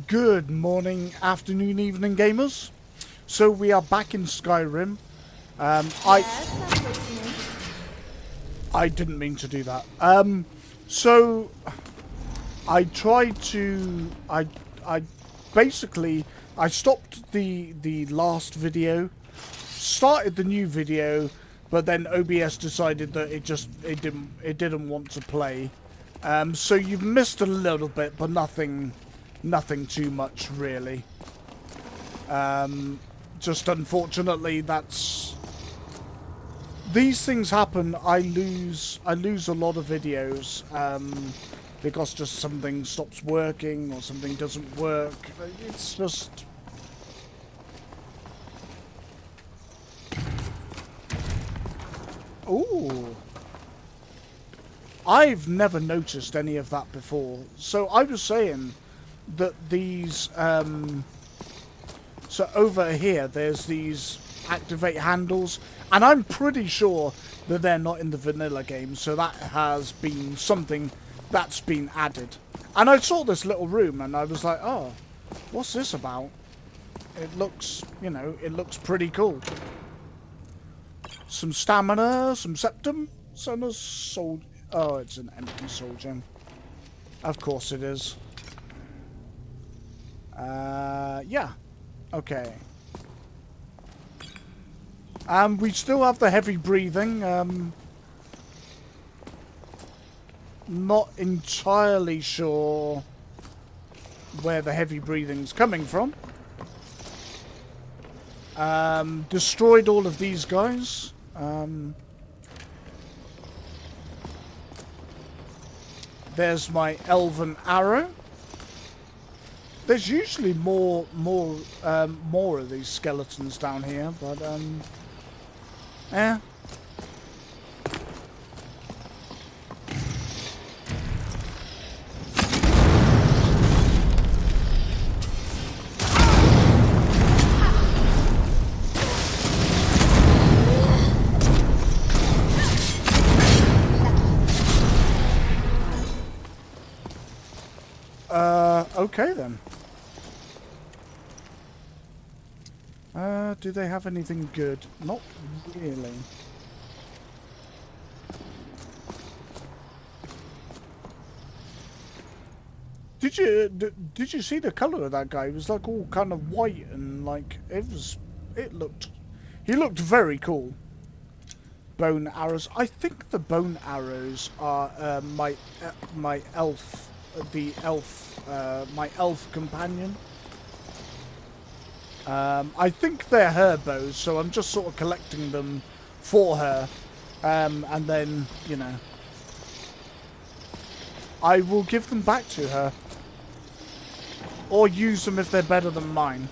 Good morning, afternoon, evening, gamers. So we are back in Skyrim. Yes, I'm listening. I didn't mean to do that. So I tried to I basically I stopped the last video, started the new video, but then OBS decided that it didn't want to play. So you've missed a little bit, but nothing too much really. Just unfortunately, these things happen. I lose a lot of videos because just something stops working or something doesn't work. It's just ooh. I've never noticed any of that before. So I was saying that these so over here there's these activate handles, and I'm pretty sure that they're not in the vanilla game, so that has been something that's been added. And I saw this little room and I was like, oh, what's this about? It looks, it looks pretty cool. Some stamina, some septum, some soul. Oh, it's an empty soul gem. Of course it is. Yeah. Okay. We still have the heavy breathing. Not entirely sure where the heavy breathing's coming from. Destroyed all of these guys. There's my elven arrow. There's usually more of these skeletons down here, but yeah. Okay then. Do they have anything good? Not really. Did you see the color of that guy? It was like all kind of white and like he looked very cool. Bone arrows. I think the bone arrows are my elf, my elf companion. I think they're her bows, so I'm just sort of collecting them for her, and then I will give them back to her, or use them if they're better than mine.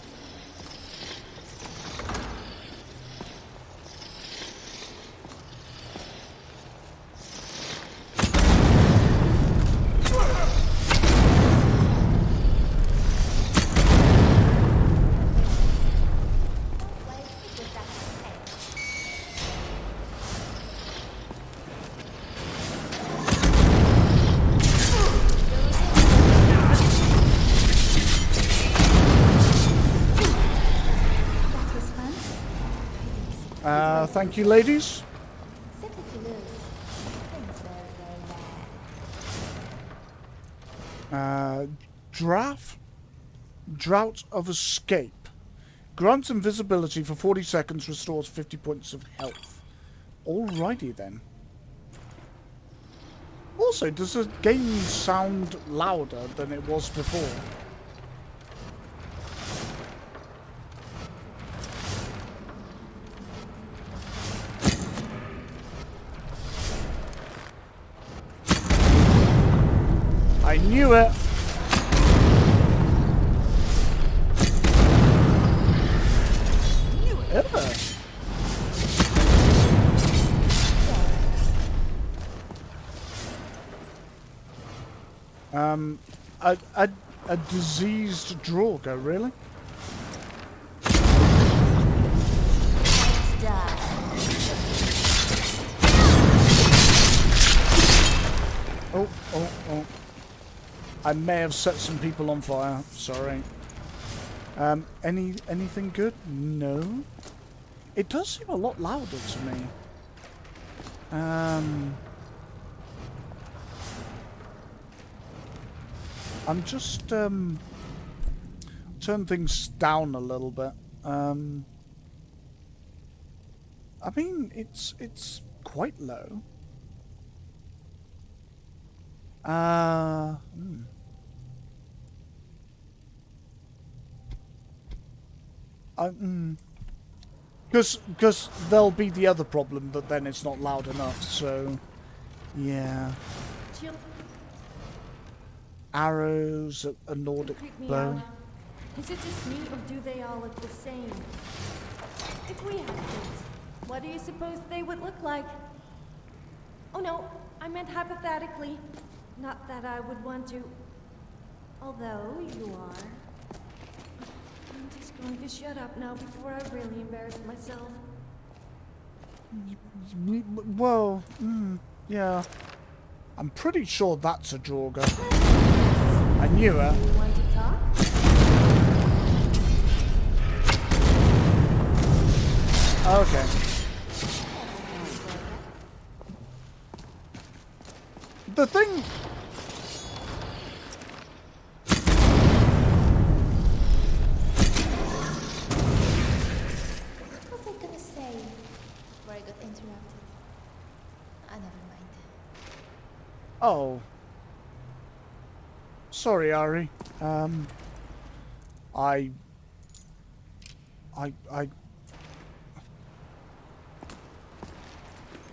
Thank you, ladies. Drought of Escape. Grants invisibility for 40 seconds, restores 50 points of health. Alrighty then. Also, does the game sound louder than it was before? I knew it! A diseased Draugr, really? Oh. I may have set some people on fire. Sorry. Anything good? No. It does seem a lot louder to me. I'm just turn things down a little bit. I mean, it's quite low. Because there'll be the other problem that then it's not loud enough. So, yeah. Chill. Arrows, a Nordic Creep me bow. out. Is it just me, or do they all look the same? If we had kids, what do you suppose they would look like? Oh no, I meant hypothetically. Not that I would want to. Although you are. I'm just going to shut up now before I really embarrass myself. Well, yeah. I'm pretty sure that's a Jorga. I knew it. You want to talk? Okay. The thing... What was I gonna say before I got interrupted? Ah, never mind. Oh. Sorry, Ari.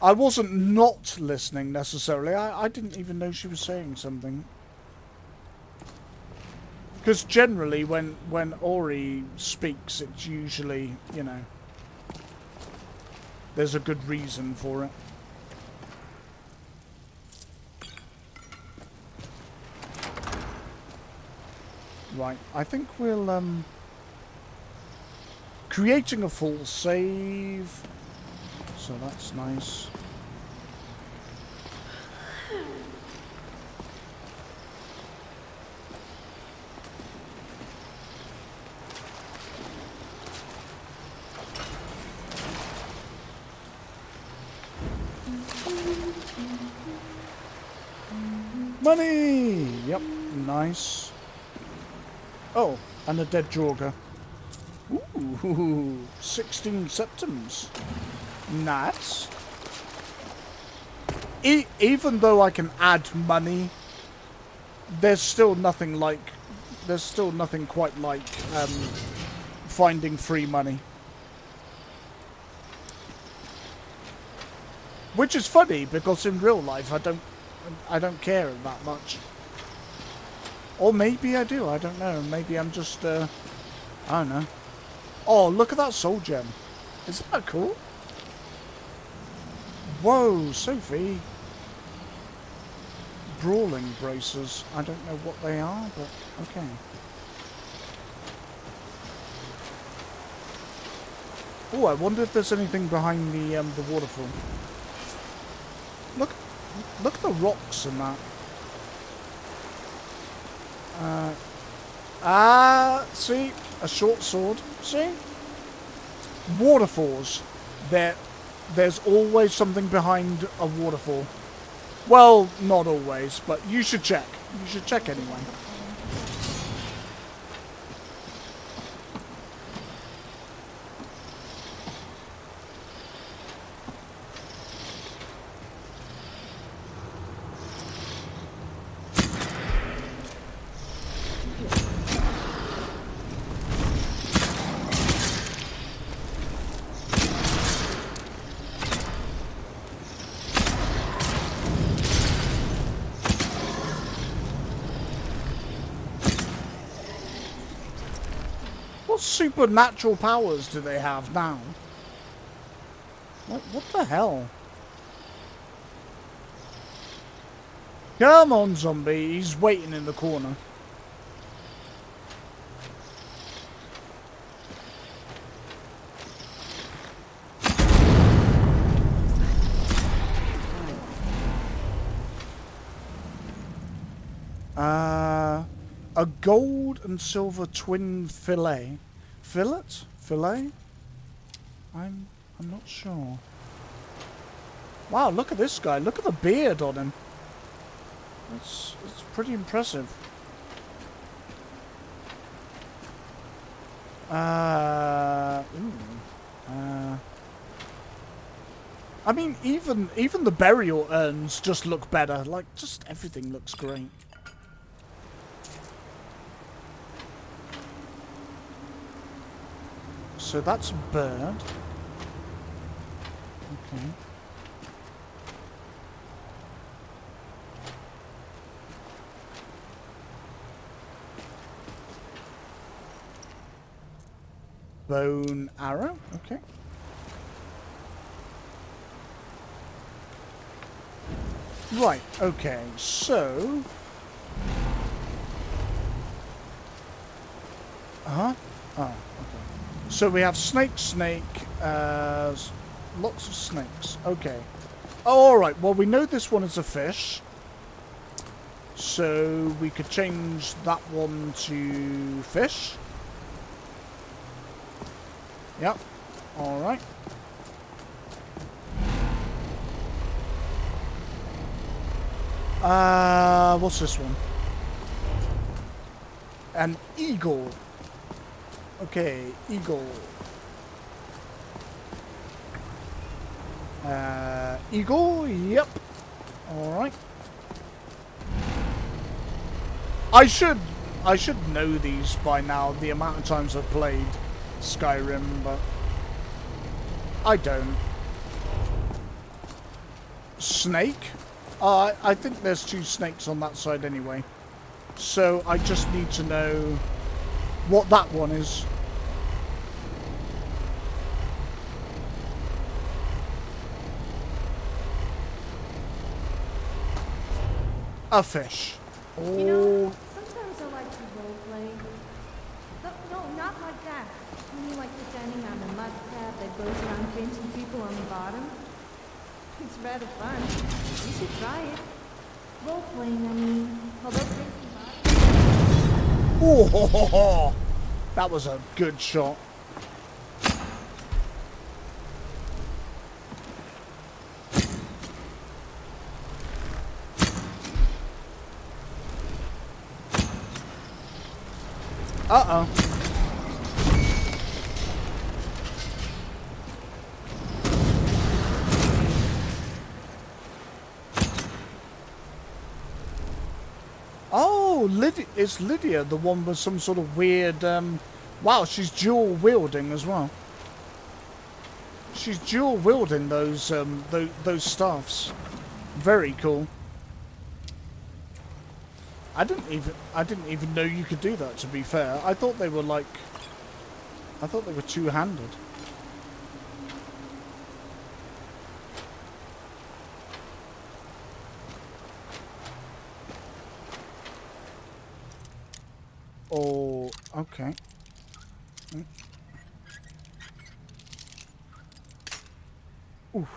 I wasn't not listening necessarily. I didn't even know she was saying something. Because generally when Ori speaks, it's usually, you know, there's a good reason for it. Right, I think we'll, creating a full save. So that's nice. Money! Yep, nice. Oh, and a dead Jorga. Ooh, 16 septums. Nice. Even though I can add money, there's still nothing quite like finding free money. Which is funny because in real life I don't care that much. Or maybe I do, I don't know. Maybe I'm just I don't know. Oh, look at that soul gem. Isn't that cool? Whoa, Sophie. Brawling braces. I don't know what they are, but okay. Oh, I wonder if there's anything behind the waterfall. Look at the rocks and that. See? A short sword. See? Waterfalls. There's always something behind a waterfall. Well, not always, but you should check. You should check anyway. What supernatural powers do they have now? What the hell? Come on, zombie. He's waiting in the corner. A gold and silver twin fillet. Fillet? Fillet? I'm not sure. Wow, look at this guy. Look at the beard on him. It's pretty impressive. I mean, even the burial urns just look better. Like, just everything looks great. So that's a bird. Okay. Bone arrow. Okay. Right. Okay. So. Oh. Okay. So we have snake. Lots of snakes. Okay. Oh, all right. Well, we know this one is a fish. So we could change that one to fish. Yep. All right. What's this one? An eagle. Okay, eagle. Eagle. Yep. All right. I should know these by now. The amount of times I've played Skyrim, but I don't. Snake? I think there's 2 snakes on that side anyway. So I just need to know what that one is. A fish. Oh. You know, sometimes I like to roleplay. No, not like that. I mean, like pretending I'm a mud crab that goes around pinching people on the bottom. It's rather fun. You should try it. Role-playing, I mean. Although pinching bodies... Oh, that was a good shot. Uh-oh. Oh, is Lydia the one with some sort of weird, wow, she's dual wielding as well. She's dual wielding those staffs. Very cool. I didn't even know you could do that, to be fair. I thought they were two-handed. Oh, okay. Oof.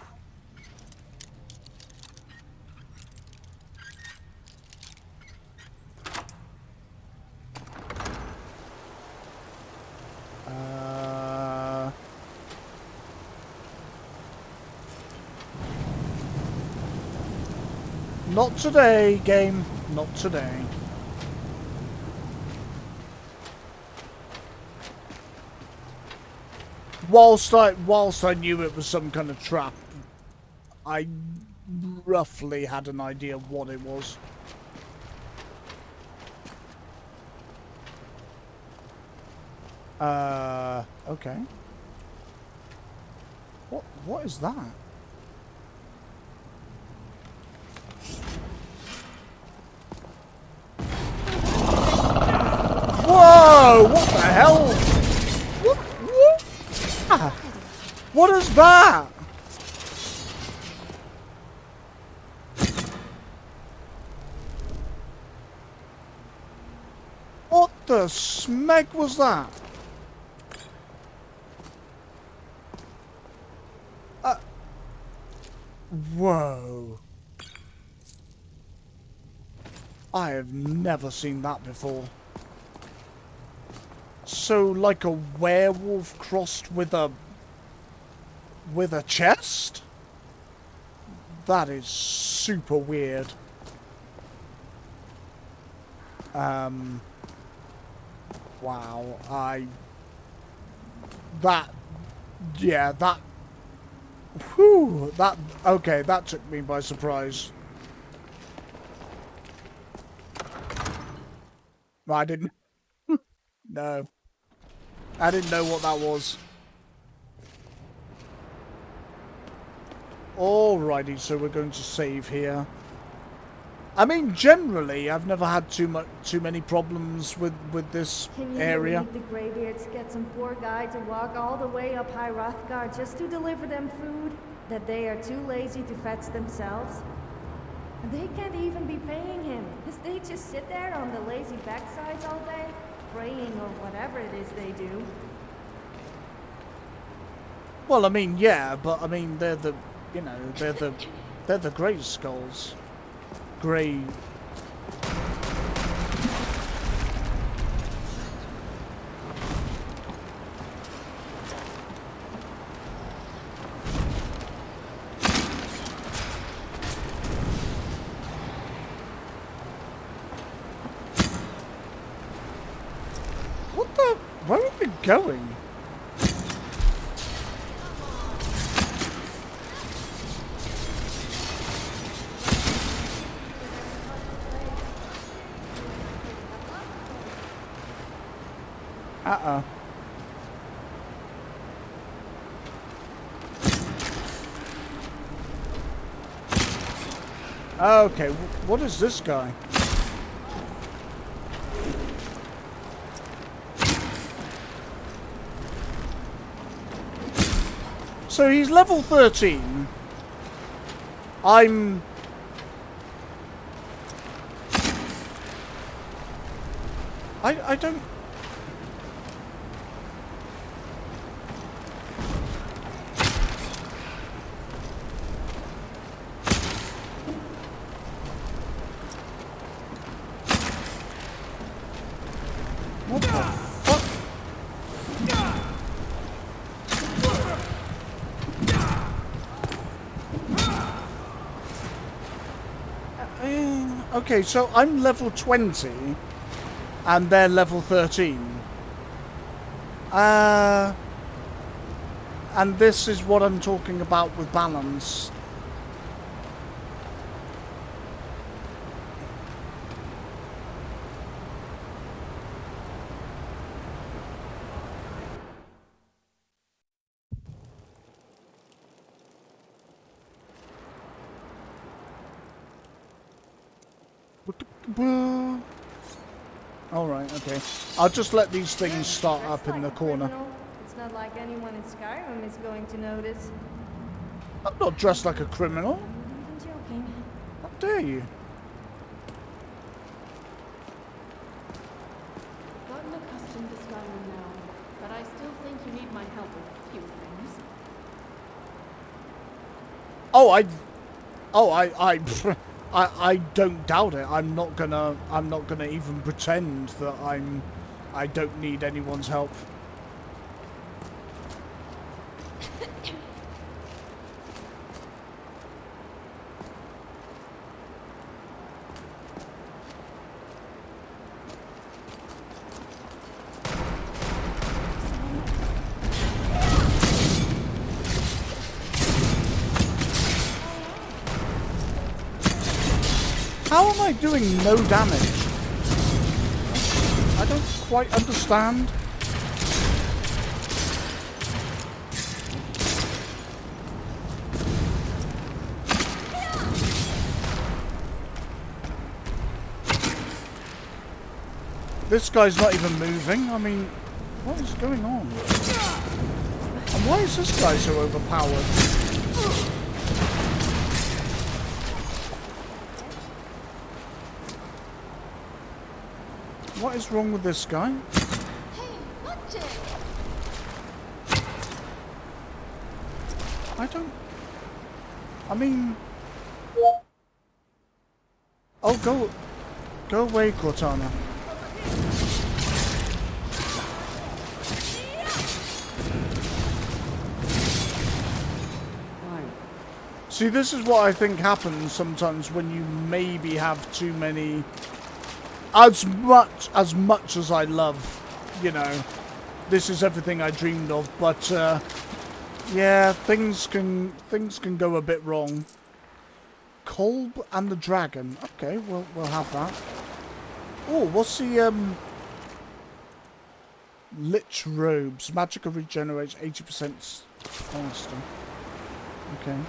Not today, game. Not today. Whilst I knew it was some kind of trap, I roughly had an idea what it was. Okay. What is that? Whoa! What the hell? What? Ah, what is that? What the smeg was that? Whoa. I have never seen that before. So like a werewolf crossed with a chest? That is super weird. Wow, yeah, whew, okay, that took me by surprise. I didn't, no. I didn't know what that was. Alrighty, so we're going to save here. I mean, generally, I've never had too many problems with this area. Can you believe the Greybeards get some poor guy to walk all the way up High Rothgar just to deliver them food that they are too lazy to fetch themselves? They can't even be paying him, because they just sit there on the lazy backsides all day, praying or whatever it is they do. Well, I mean, yeah, but I mean, they're the Grey Skulls. Grey. What the? Where are we going? Uh-oh. Okay, what is this guy? So he's level 13. I don't... What the fuck? Okay, so I'm level 20 and they're level 13. And this is what I'm talking about with balance. Alright, okay. I'll just let these things start up in the corner. It's not like anyone in Skyrim is going to notice. I'm not dressed like a criminal. I'm even joking. How dare you? Gotten accustomed to Skyrim now, but I still think you need my help with a few things. I don't doubt it. I'm not gonna even pretend that I don't need anyone's help. How am I doing no damage? I don't quite understand. This guy's not even moving. I mean, what is going on? And why is this guy so overpowered? What is wrong with this guy? Hey, watch it! I mean... Oh, go away, Cortana. See, this is what I think happens sometimes when you maybe have too many. As much as I love, you know, this is everything I dreamed of, but yeah, things can go a bit wrong. Kolb and the dragon. Okay, we'll have that. Oh, what's the Lich robes? Magicka regenerates 80% faster. Okay.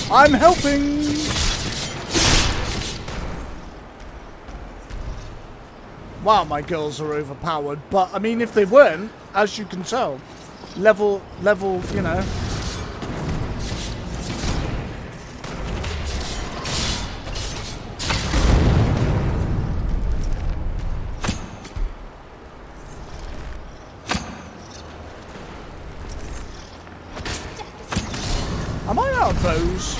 I'm helping! Wow, my girls are overpowered, but I mean, if they weren't, as you can tell, level, you know. Am I out of bows?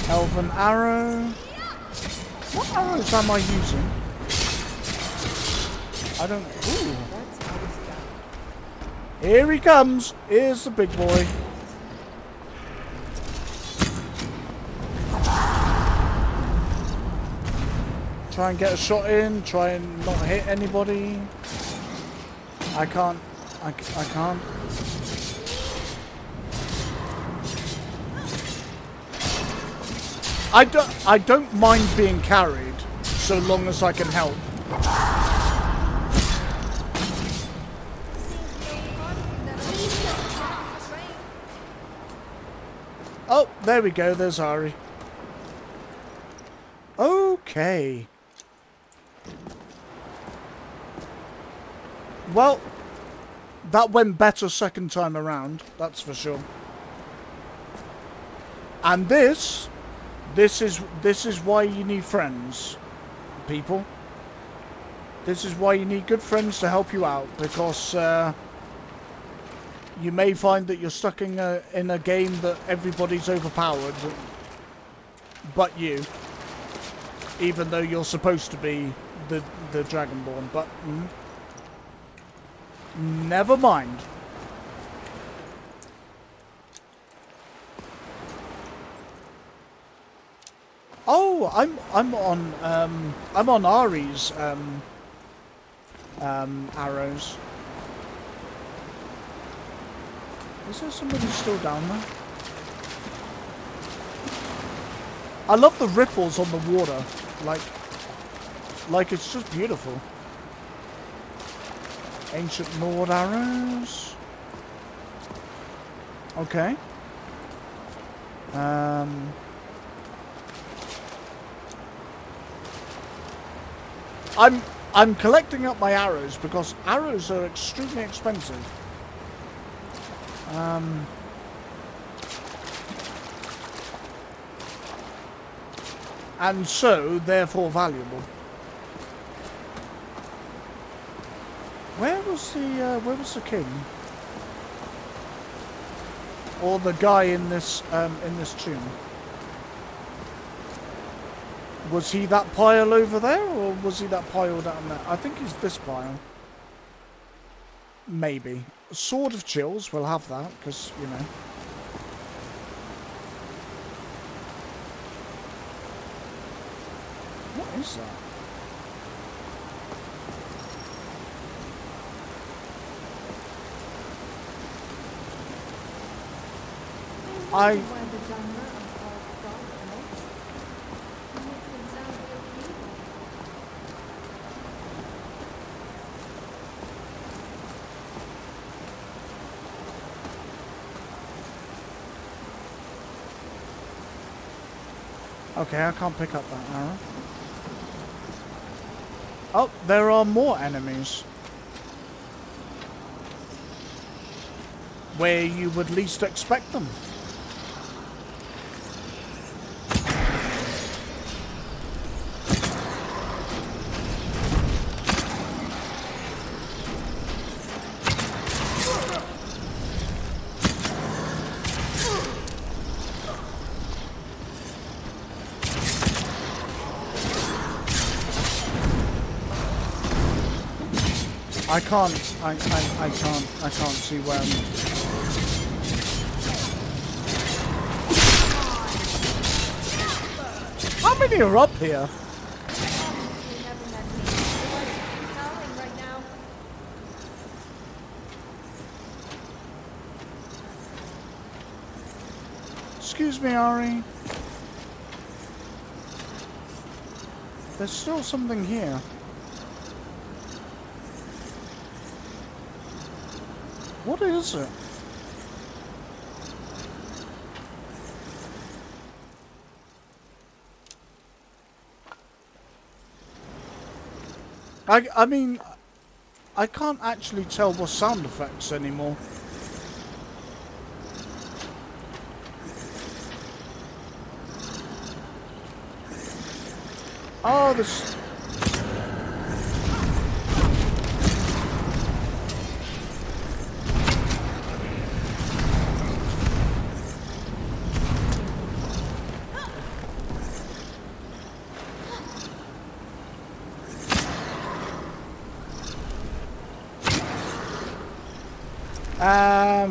Elven arrow. What arrows am I using? I don't. Ooh. Here he comes. Here's the big boy. Try and get a shot in. Try and not hit anybody. I can't. I can't. I don't mind being carried so long as I can help. Oh, there we go. There's Ari. Okay. Well, that went better second time around, that's for sure. And this is why you need friends, people. This is why you need good friends to help you out, because you may find that you're stuck in a game that everybody's overpowered, but you, even though you're supposed to be the Dragonborn, but. Never mind. Oh, I'm on Ari's arrows. Is there somebody still down there? I love the ripples on the water, like it's just beautiful. Ancient Lord arrows. Okay. I'm collecting up my arrows because arrows are extremely expensive. And so therefore valuable. Where was the king? Or the guy in this tomb? Was he that pile over there, or was he that pile down there? I think he's this pile. Maybe. Sword of Chills, we'll have that, because, you know. What is that? Okay, I can't pick up that arrow. Oh, there are more enemies. Where you would least expect them. I can't see where How many are up here? You never met me. I'm howling right now. Excuse me, Ari. There's still something here. What is it? I mean, I can't actually tell what sound effects anymore. Oh, this.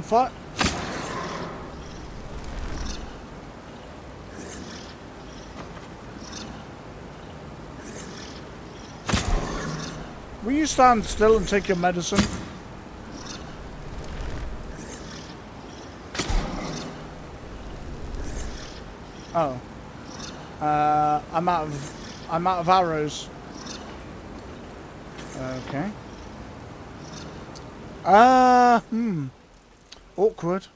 Fuck. Will you stand still and take your medicine? Oh. I'm out of arrows. Okay. Awkward.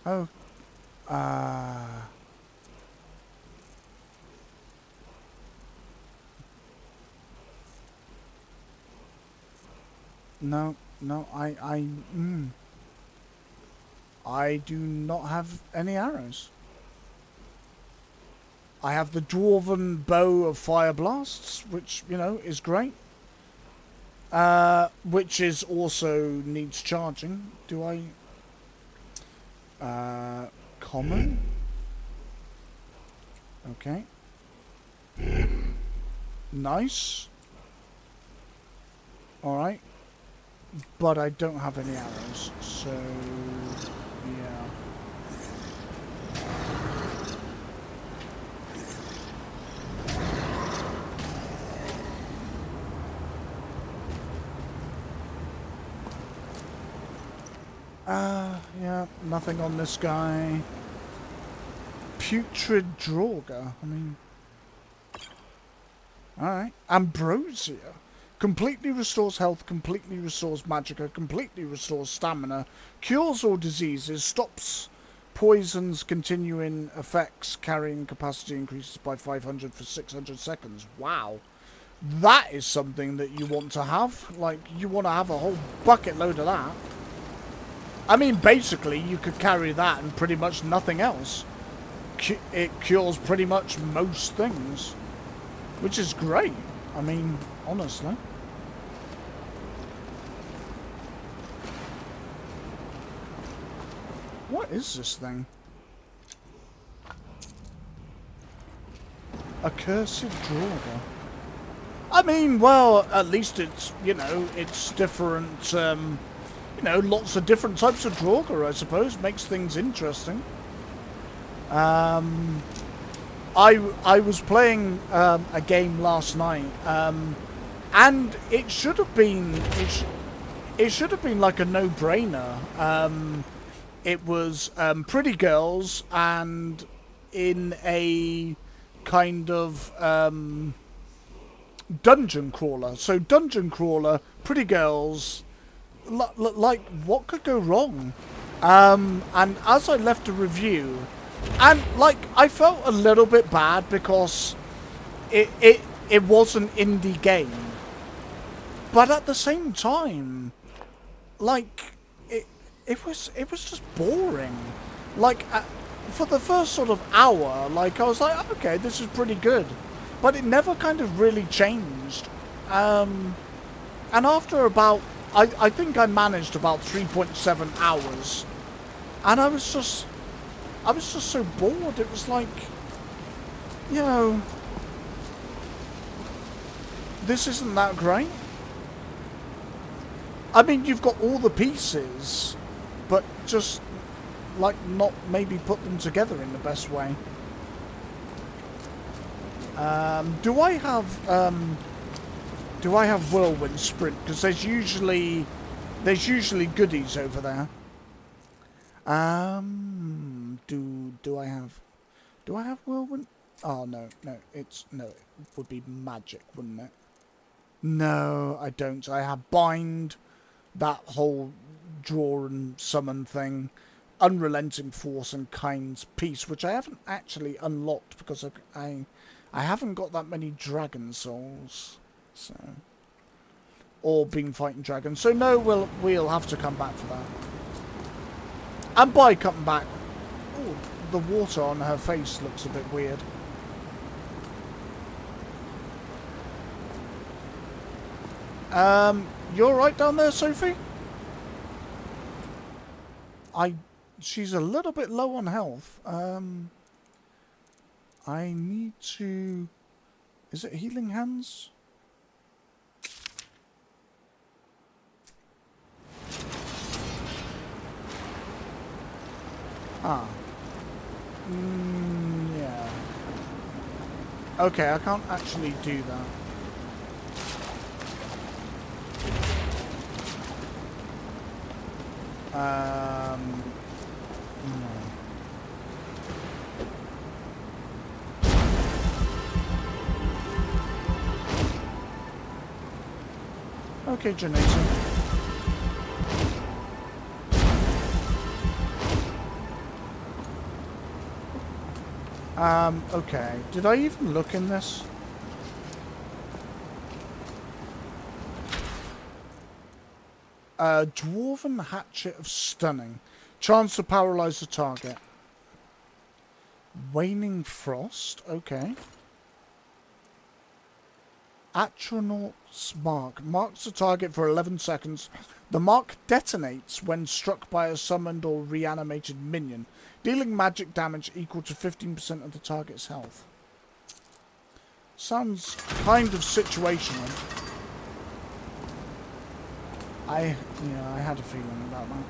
Oh. No, I do not have any arrows. I have the dwarven bow of fire blasts, which, you know, is great. Which is also needs charging. Do I? Common? Okay. Nice. Alright. But I don't have any arrows, so yeah. Yeah, nothing on this guy. Putrid Draugr, I mean... Alright. Ambrosia. Completely restores health, completely restores magicka, completely restores stamina, cures all diseases, stops poisons continuing effects, carrying capacity increases by 500 for 600 seconds. Wow. That is something that you want to have. Like, you want to have a whole bucket load of that. I mean, basically, you could carry that and pretty much nothing else. It cures pretty much most things. Which is great. I mean, honestly. What is this thing? Accursed Draugr. I mean, well, at least it's, you know, it's different, you know, lots of different types of Draugr, I suppose. Makes things interesting. I was playing a game last night, and it should have been it should have been like a no-brainer. It was pretty girls and in a kind of dungeon crawler. So dungeon crawler, pretty girls. Like, what could go wrong? And as I left a review, and like, I felt a little bit bad because it it was an indie game. But at the same time, like, it was just boring. Like, for the first sort of hour, like, I was like, okay, this is pretty good. But it never kind of really changed. And after about, I think I managed about 3.7 hours. And I was just so bored. It was like, you know, this isn't that great. I mean, you've got all the pieces, but just, like, not maybe put them together in the best way. Do I have whirlwind sprint? Because there's usually goodies over there. Do I have whirlwind? Oh no, it would be magic, wouldn't it? No, I don't. I have bind, that whole draw and summon thing, unrelenting force and kind's peace, which I haven't actually unlocked because I haven't got that many dragon souls, so, or been fighting dragons. So no, we'll have to come back for that. And by coming back, oh, the water on her face looks a bit weird. You're right down there, Sophie? She's a little bit low on health. I need to... Is it healing hands? Ah. Yeah. Okay, I can't actually do that. No. Okay, Janessa. Okay. Did I even look in this? Dwarven Hatchet of Stunning. Chance to paralyze the target. Waning Frost. Okay. Atronauts Mark. Marks the target for 11 seconds. The mark detonates when struck by a summoned or reanimated minion, dealing magic damage equal to 15% of the target's health. Sounds kind of situational. I had a feeling about that.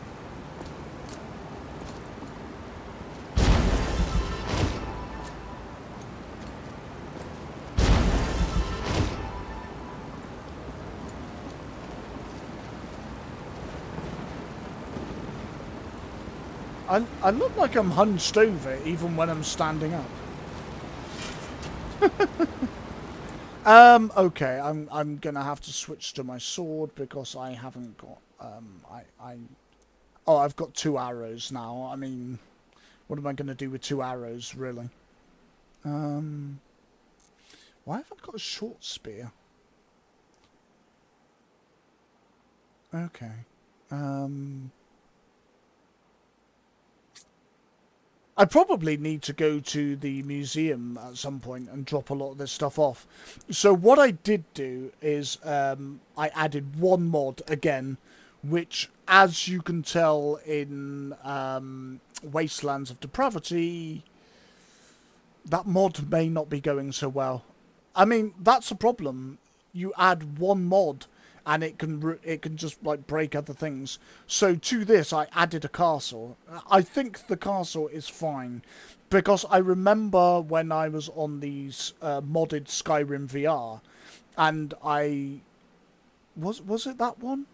I look like I'm hunched over even when I'm standing up. Okay, I'm gonna have to switch to my sword because I haven't got oh, I've got 2 arrows now. I mean, what am I gonna do with 2 arrows, really? Why have I got a short spear? Okay. I probably need to go to the museum at some point and drop a lot of this stuff off. So what I did do is I added one mod again, which, as you can tell in Wastelands of Depravity, that mod may not be going so well. I mean, that's a problem. You add one mod and it can just like break other things. So to this, I added a castle. I think the castle is fine because I remember when I was on these modded Skyrim VR, and I was it that one?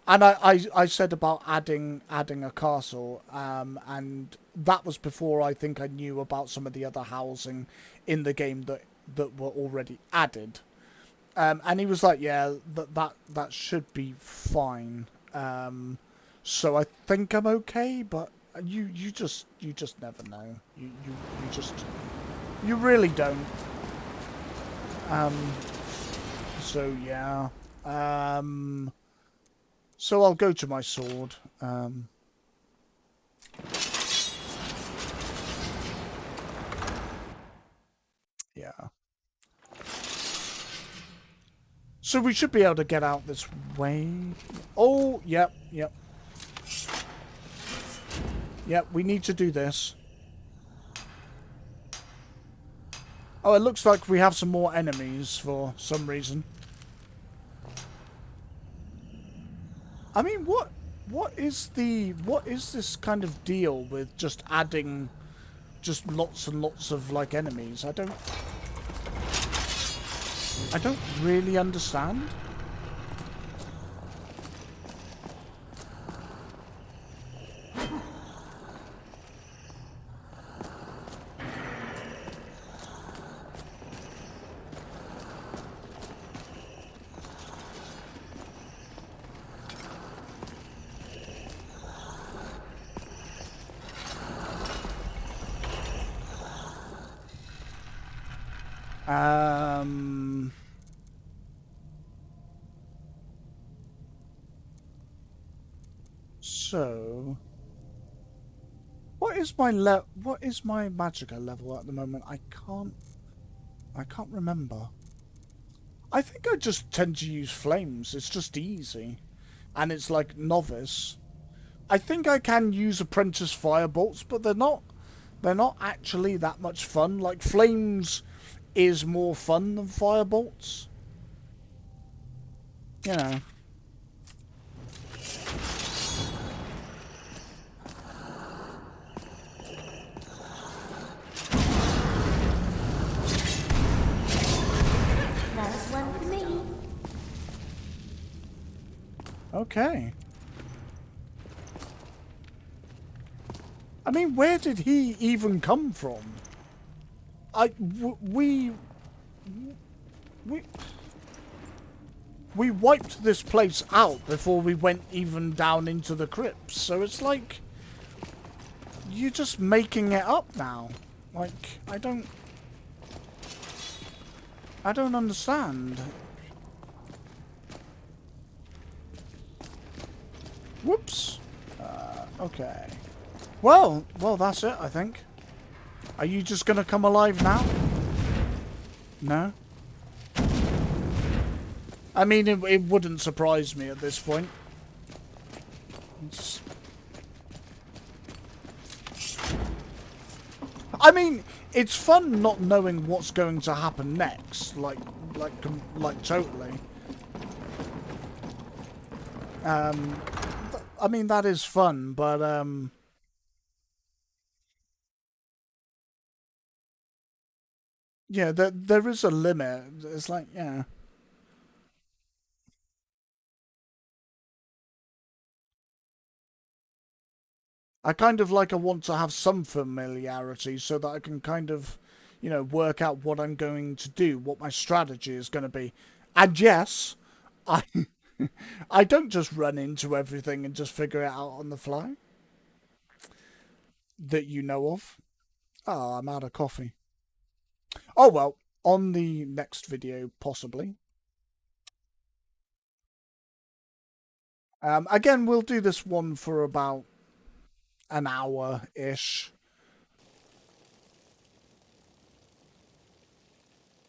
And I said about adding a castle, and that was before I think I knew about some of the other housing in the game that were already added. And he was like, "Yeah, that should be fine." So I think I'm okay, but you just never know. You really don't. So yeah. So I'll go to my sword. Yeah. So we should be able to get out this way. Oh, yep, yep. Yep, we need to do this. Oh, it looks like we have some more enemies for some reason. I mean, what is this kind of deal with just adding just lots and lots of like enemies? I don't really understand. So what is my magicka level at the moment? I can't remember. I think I just tend to use flames. It's just easy. And it's like novice. I think I can use apprentice firebolts, but they're not actually that much fun. Like flames is more fun than firebolts. You know. That's one for me. Okay. I mean, where did he even come from? We wiped this place out before we went even down into the crypts, so it's like you're just making it up now. Like, I don't understand. Whoops. Okay. Well, that's it, I think. Are you just gonna come alive now? No? I mean, it wouldn't surprise me at this point. I mean, it's fun not knowing what's going to happen next. Like totally. I mean, that is fun, but yeah, there is a limit. It's like, yeah. I kind of like I want to have some familiarity so that I can kind of, you know, work out what I'm going to do, what my strategy is going to be. And yes, I I don't just run into everything and just figure it out on the fly that you know of. Oh, I'm out of coffee. Oh well, on the next video possibly. Again, we'll do this one for about an hour-ish.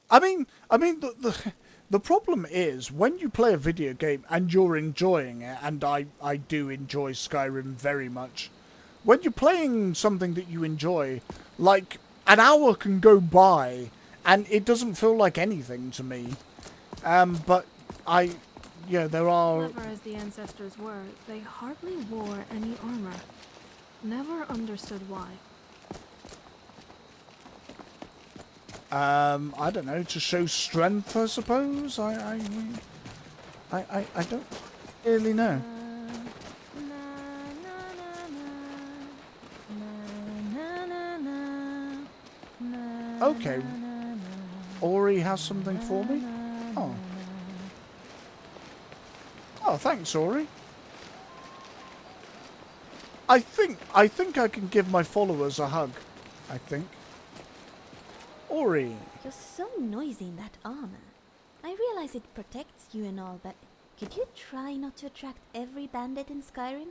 I mean, the problem is when you play a video game and you're enjoying it, and I do enjoy Skyrim very much. When you're playing something that you enjoy, like an hour can go by and it doesn't feel like anything to me. But yeah, there are. Clever as the ancestors were, they hardly wore any armor. Never understood why. I don't know, to show strength, I suppose. I don't really know. Okay. Ori has something for me? Oh. Oh, thanks, Ori. I think I can give my followers a hug. I think. Ori. You're so noisy in that armor. I realize it protects you and all, but could you try not to attract every bandit in Skyrim?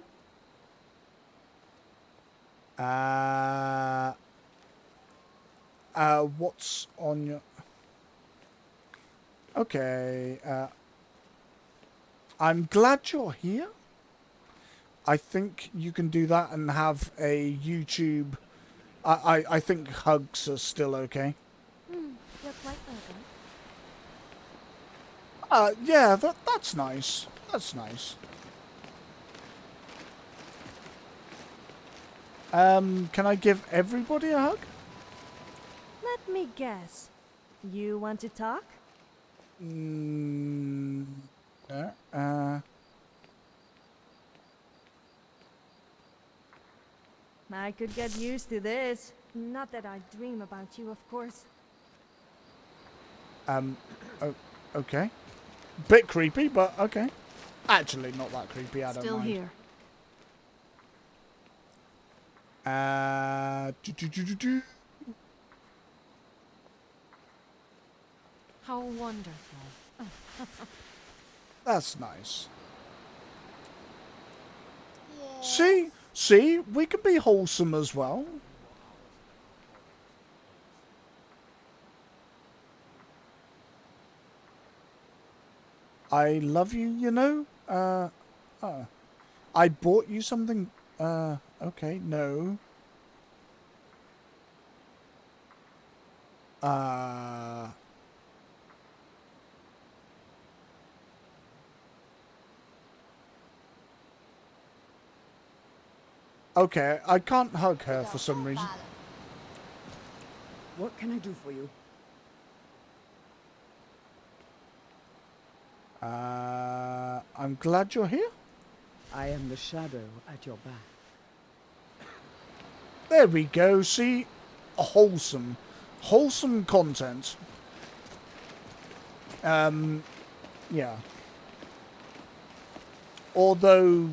What's on your... Okay, I'm glad you're here. I think you can do that and have a YouTube... I think hugs are still okay. You're quite welcome. Yeah, that's nice. That's nice. Can I give everybody a hug? Let me guess. You want to talk? Yeah, I could get used to this. Not that I dream about you, of course. okay. Bit creepy, but okay. Actually, not that creepy, I don't Still mind. here. How wonderful. That's nice. Yeah. See, we can be wholesome as well. I love you, you know. I bought you something. Okay, no. Okay, I can't hug her for some reason. What can I do for you? I'm glad you're here. I am the shadow at your back. There we go. See, wholesome content. Yeah. Although,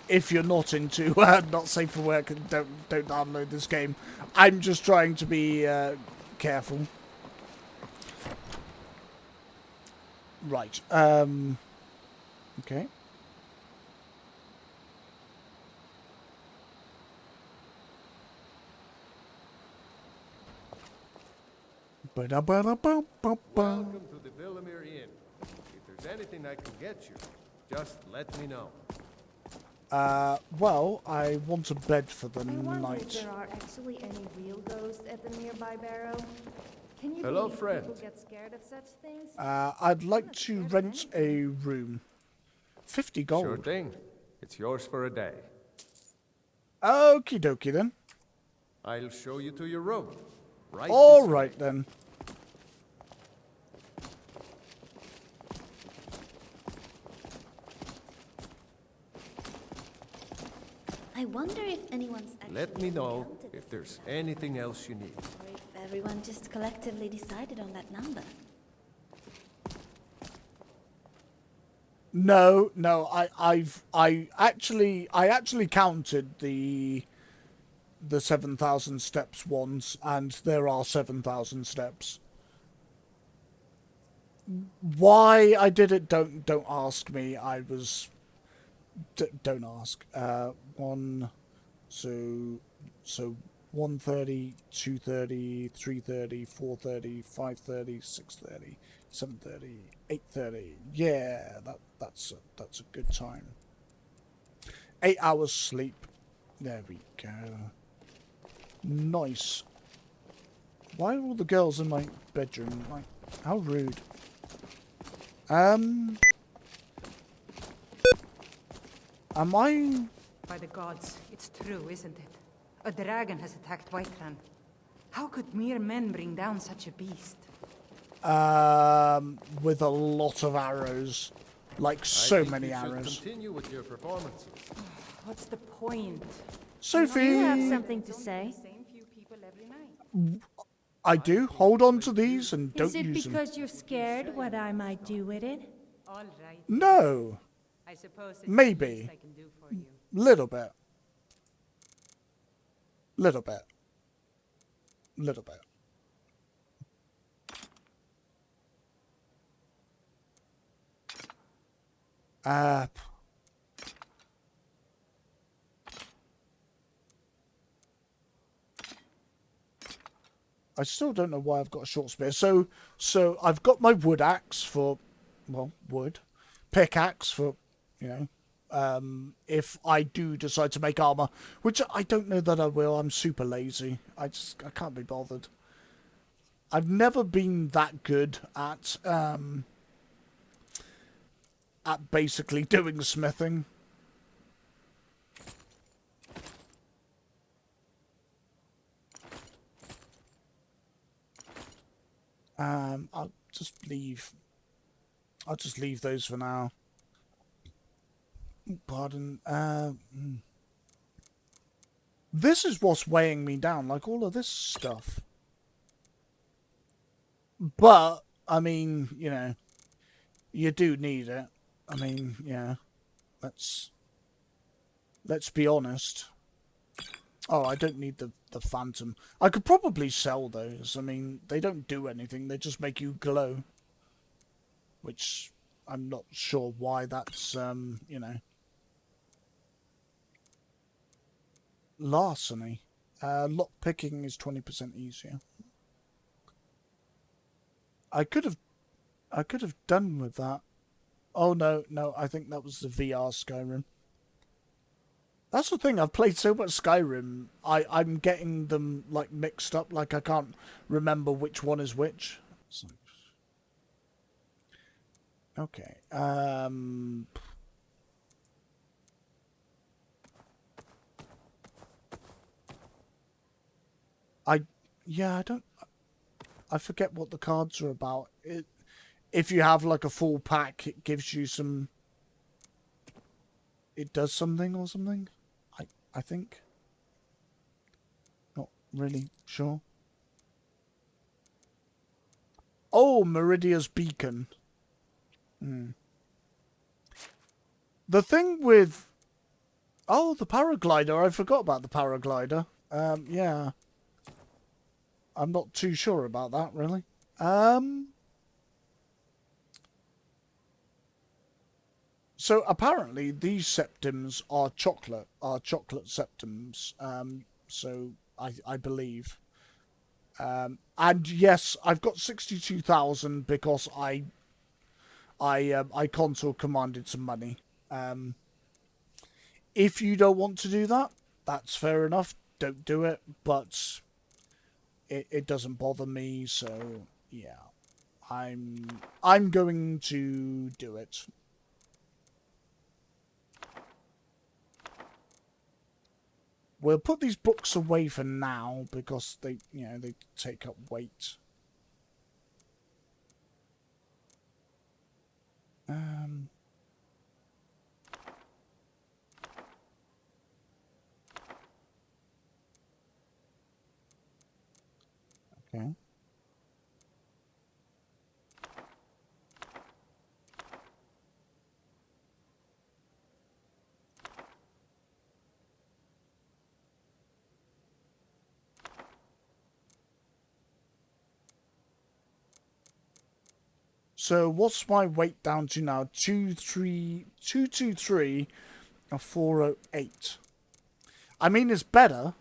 if you're not into not safe for work and don't download this game, I'm just trying to be careful. Right. Okay. Welcome to the Villamere Inn. If there's anything I can get you, just let me know. Well, I want a bed for the I wonder if night. there are actually any real ghosts at the nearby barrow. Can you Hello, believe friend. people get scared of such things? I'd like to rent a room. 50 gold. Sure thing. It's yours for a day. Okie dokie then. I'll show you to your room. Right All this way. right then. I wonder if anyone's actually Let me know counted if this there's number, anything else you need. or if everyone just collectively decided on that number. No, I actually counted the 7,000 steps once, and there are 7,000 steps. Why I did it, don't ask me. I was don't ask. So 1:30, 2:30, 3:30, 4:30, 5:30, 6:30, 7:30, 8:30. Yeah, that's a good time. 8 hours sleep. There we go. Nice. Why are all the girls in my bedroom? Like, how rude. Am I... By the gods, it's true, isn't it? A dragon has attacked Whiterun. How could mere men bring down such a beast? with a lot of arrows. Like, so many You should arrows. continue with your performances. What's the point? Sophie! You have something to say. Same few people every night. I do. Hold on to these and Is don't it use them. because you're scared what I might do with it? All right. No. I suppose it's Maybe. the least I can do for you. Little bit. Little bit. Little bit. Uh, I still don't know why I've got a short spear. So I've got my wood axe for, well, wood. Pickaxe for, you know, if I do decide to make armor, which I don't know that I will. I'm super lazy. I can't be bothered. I've never been that good at basically doing smithing. I'll just leave those for now. Pardon. This is what's weighing me down, like all of this stuff. But, I mean, you know, you do need it. I mean, yeah. Let's be honest. Oh, I don't need the phantom. I could probably sell those. I mean, they don't do anything. They just make you glow. Which, I'm not sure why that's, you know. Larceny. Lock picking is 20% easier. I could have done with that. Oh no, I think that was the VR Skyrim. That's the thing, I've played so much Skyrim, I'm getting them like mixed up, like I can't remember which one is which. So, okay. I forget what the cards are about. If you have like a full pack, it gives you some... It does something or something? I think. Not really sure. Oh, Meridia's Beacon. The thing with... Oh, the paraglider. I forgot about the paraglider. Yeah. I'm not too sure about that, really. So apparently these septims are chocolate septims. So I believe. And yes, I've got 62,000 because I console commanded some money. If you don't want to do that, that's fair enough. Don't do it, but it doesn't bother me, so yeah. I'm going to do it. We'll put these books away for now because they, you know, they take up weight. Okay. So what's my weight down to now? 223 or 408. I mean, it's better.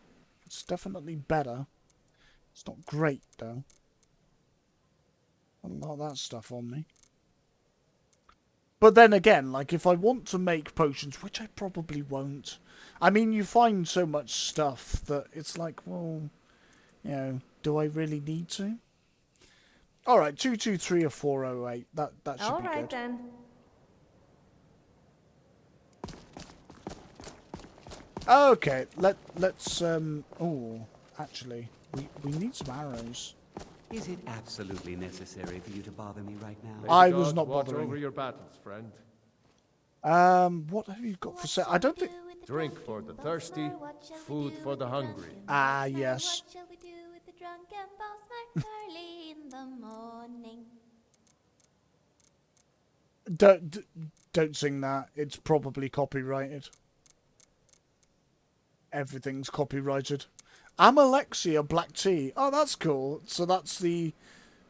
It's definitely better. It's not great though. A lot of that stuff on me. But then again, like if I want to make potions, which I probably won't. I mean, you find so much stuff that it's like, well, you know, do I really need to? Alright, 223 or 408. That should be good. All right then. Okay, let's oh, actually, we need some arrows. Is it absolutely necessary for you to bother me right now? I was not watch bothering. over your battles, friend. What have you got for sale? I don't think... Drink for the thirsty, food for the hungry. Ah, yes. What shall we do with the drunken postman early in the morning? Don't sing that. It's probably copyrighted. Everything's copyrighted. Amalexia Black Tea. Oh, that's cool. So that's the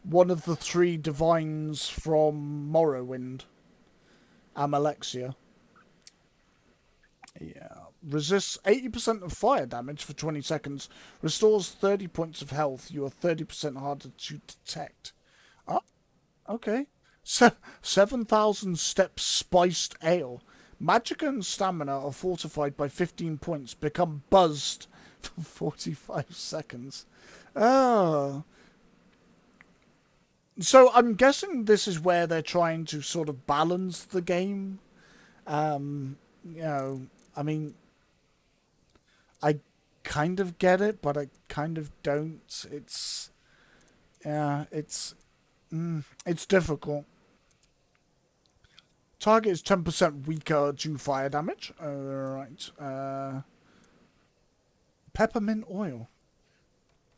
one of the 3 divines from Morrowind. Amalexia. Yeah. Resists 80% of fire damage for 20 seconds. Restores 30 points of health. You are 30% harder to detect. Oh, okay. 7,000 steps spiced ale. Magic and stamina are fortified by 15 points. Become buzzed for 45 seconds. Oh. So I'm guessing this is where they're trying to sort of balance the game. You know, I mean, I kind of get it, but I kind of don't. It's, yeah, it's difficult. Target is 10% weaker to fire damage. Alright. Peppermint oil.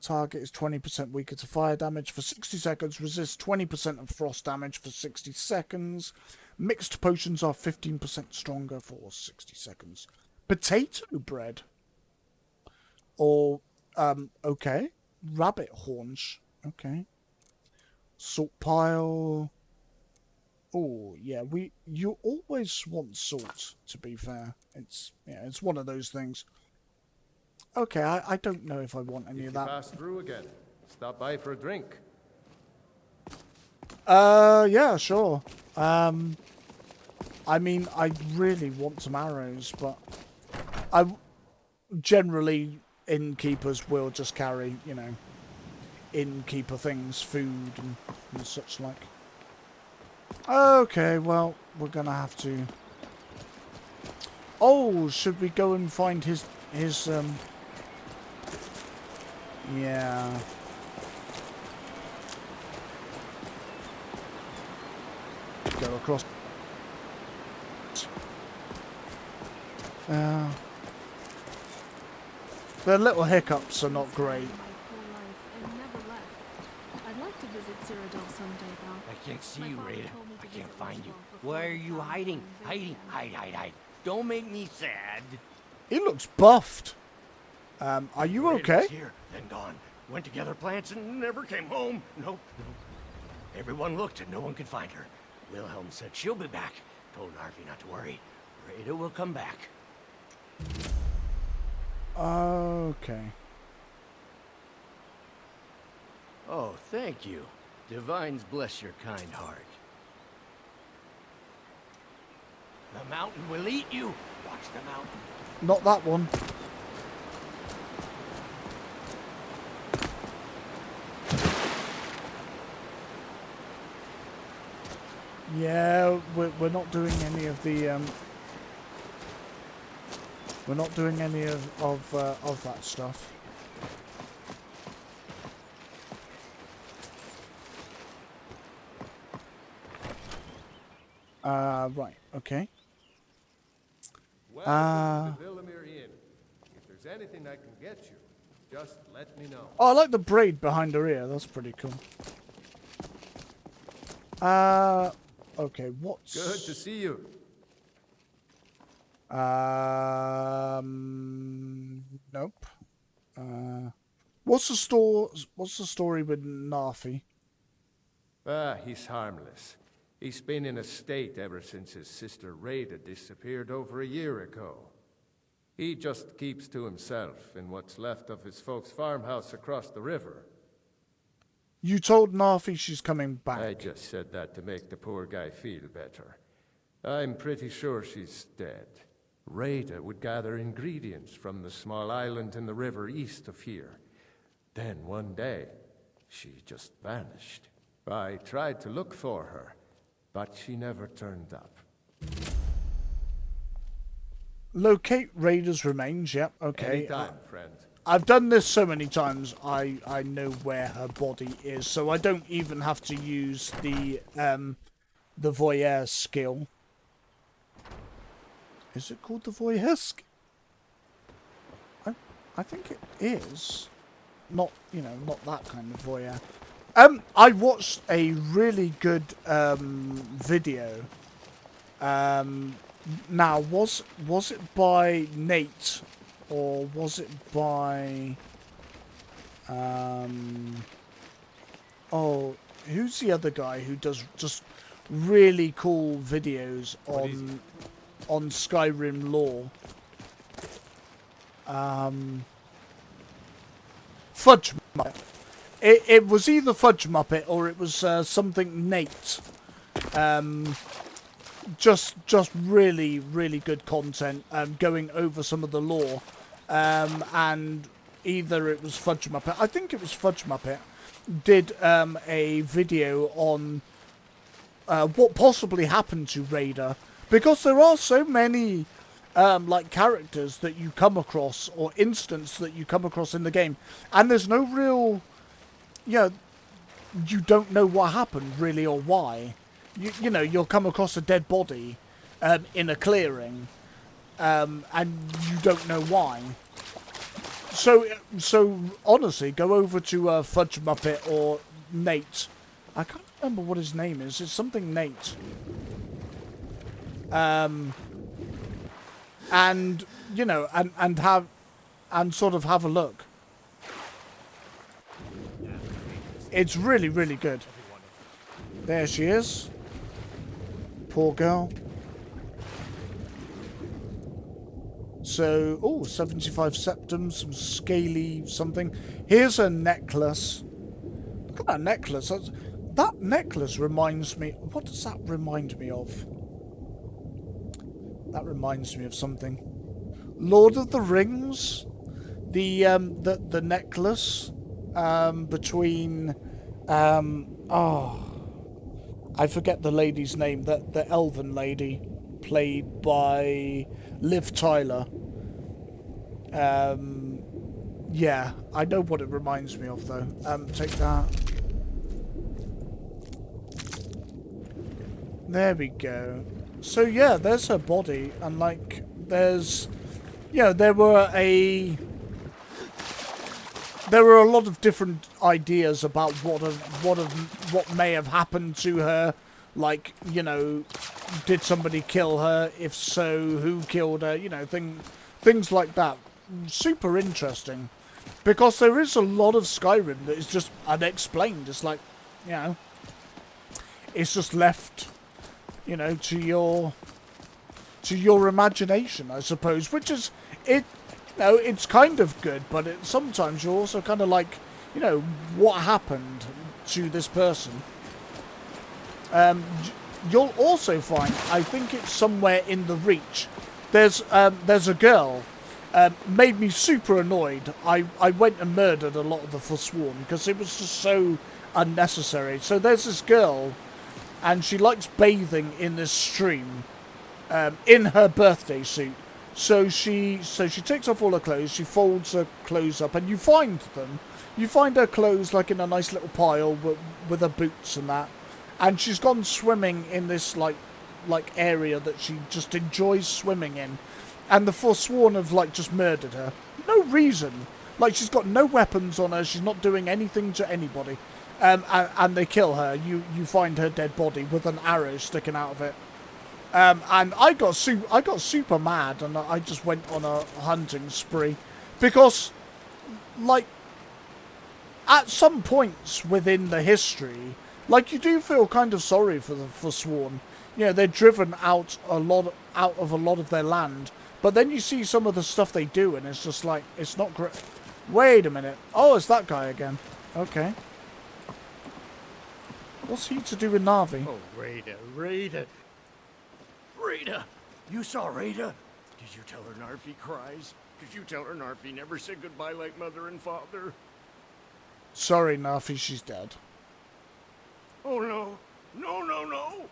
Target is 20% weaker to fire damage for 60 seconds. Resists 20% of frost damage for 60 seconds. Mixed potions are 15% stronger for 60 seconds. Potato bread. Or, okay. Rabbit haunch. Okay. Salt pile. Oh, yeah, you always want salt, to be fair. It's one of those things. Okay, I don't know if I want any of that. Pass through again. Stop by for a drink. Yeah, sure. I mean, I really want some arrows, but generally innkeepers will just carry, you know, innkeeper things, food and such like. Okay, well, we're gonna have to... Oh, should we go and find his yeah. Go across. The little hiccups are not great. I can't see you, Rada. I can't find you. Why are you hiding? Hide. Don't make me sad. He looks buffed. Are you okay? Here, then gone. Went to gather plants and never came home. Nope. Everyone looked and no one could find her. Wilhelm said she'll be back. Told Narfi not to worry. Rada will come back. Okay. Oh, thank you. Divines bless your kind heart. The mountain will eat you. Watch the mountain. Not that one. Yeah, we're not doing any of the we're not doing any of that stuff. Right, okay. Welcome to the Villamere Inn. If there's anything I can get you, just let me know. Oh, I like the braid behind her ear. That's pretty cool. Okay, what's... Good to see you. Nope. What's the story with Narfi? He's harmless. He's been in a state ever since his sister Rada disappeared over a year ago. He just keeps to himself in what's left of his folks' farmhouse across the river. You told Narfi she's coming back. I just said that to make the poor guy feel better. I'm pretty sure she's dead. Rada would gather ingredients from the small island in the river east of here. Then one day, she just vanished. I tried to look for her, but she never turned up. Locate Rada's remains, yep, okay. Anytime, friend. I've done this so many times, I know where her body is, so I don't even have to use the voyeur skill. Is it called the voyeur skill? I think it is. Not, you know, not that kind of voyeur. I watched a really good video. Now, was it by Nate or was it by oh, who's the other guy who does just really cool videos on Skyrim lore. Fudge Muppet. It was either Fudge Muppet or it was something Nate. Just really, really good content, going over some of the lore. And either it was Fudge Muppet, I think it was Fudge Muppet, did a video on what possibly happened to Raider. Because there are so many like characters that you come across or instances that you come across in the game. And there's no real, you don't know what happened really or why. You know, you'll come across a dead body in a clearing, and you don't know why. So honestly, go over to Fudge Muppet or Nate. I can't remember what his name is. It's something Nate. And you know, and sort of have a look. It's really, really good. There she is. Poor girl. So, oh, 75 septums, some scaly something. Here's a necklace. Look at that necklace. That necklace reminds me... What does that remind me of? That reminds me of something. Lord of the Rings? The necklace between... I forget the lady's name. The elven lady, played by Liv Tyler. Yeah, I know what it reminds me of though. Take that. There we go. So yeah, there's her body, and like there's, there were a lot of different ideas about what may have happened to her. Like, did somebody kill her? If so, who killed her? Things like that. Super interesting. Because there is a lot of Skyrim that is just unexplained. It's like, it's just left, to your imagination, I suppose. Which is, it's kind of good, but sometimes you're also kind of like, what happened to this person? You'll also find, I think it's somewhere in the Reach, there's a girl, made me super annoyed. I went and murdered a lot of the Forsworn because it was just so unnecessary. So there's this girl, and she likes bathing in this stream, in her birthday suit. So she takes off all her clothes, she folds her clothes up, and you find them. You find her clothes like in a nice little pile with her boots and that. And she's gone swimming in this like area that she just enjoys swimming in. And the Forsworn have just murdered her. No reason. Like, she's got no weapons on her, she's not doing anything to anybody. And they kill her. You find her dead body with an arrow sticking out of it. And I got super mad, and I just went on a hunting spree. Because, at some points within the history, you do feel kind of sorry for the Forsworn. They're driven out of a lot of their land. But then you see some of the stuff they do, and it's just like, it's not great. Wait a minute. Oh, it's that guy again. Okay. What's he to do with Na'vi? Oh, Rita. Rita! You saw Rita? Did you tell her Narfi cries? Did you tell her Narfi never said goodbye like mother and father? Sorry, Narfi, she's dead. Oh, no. No.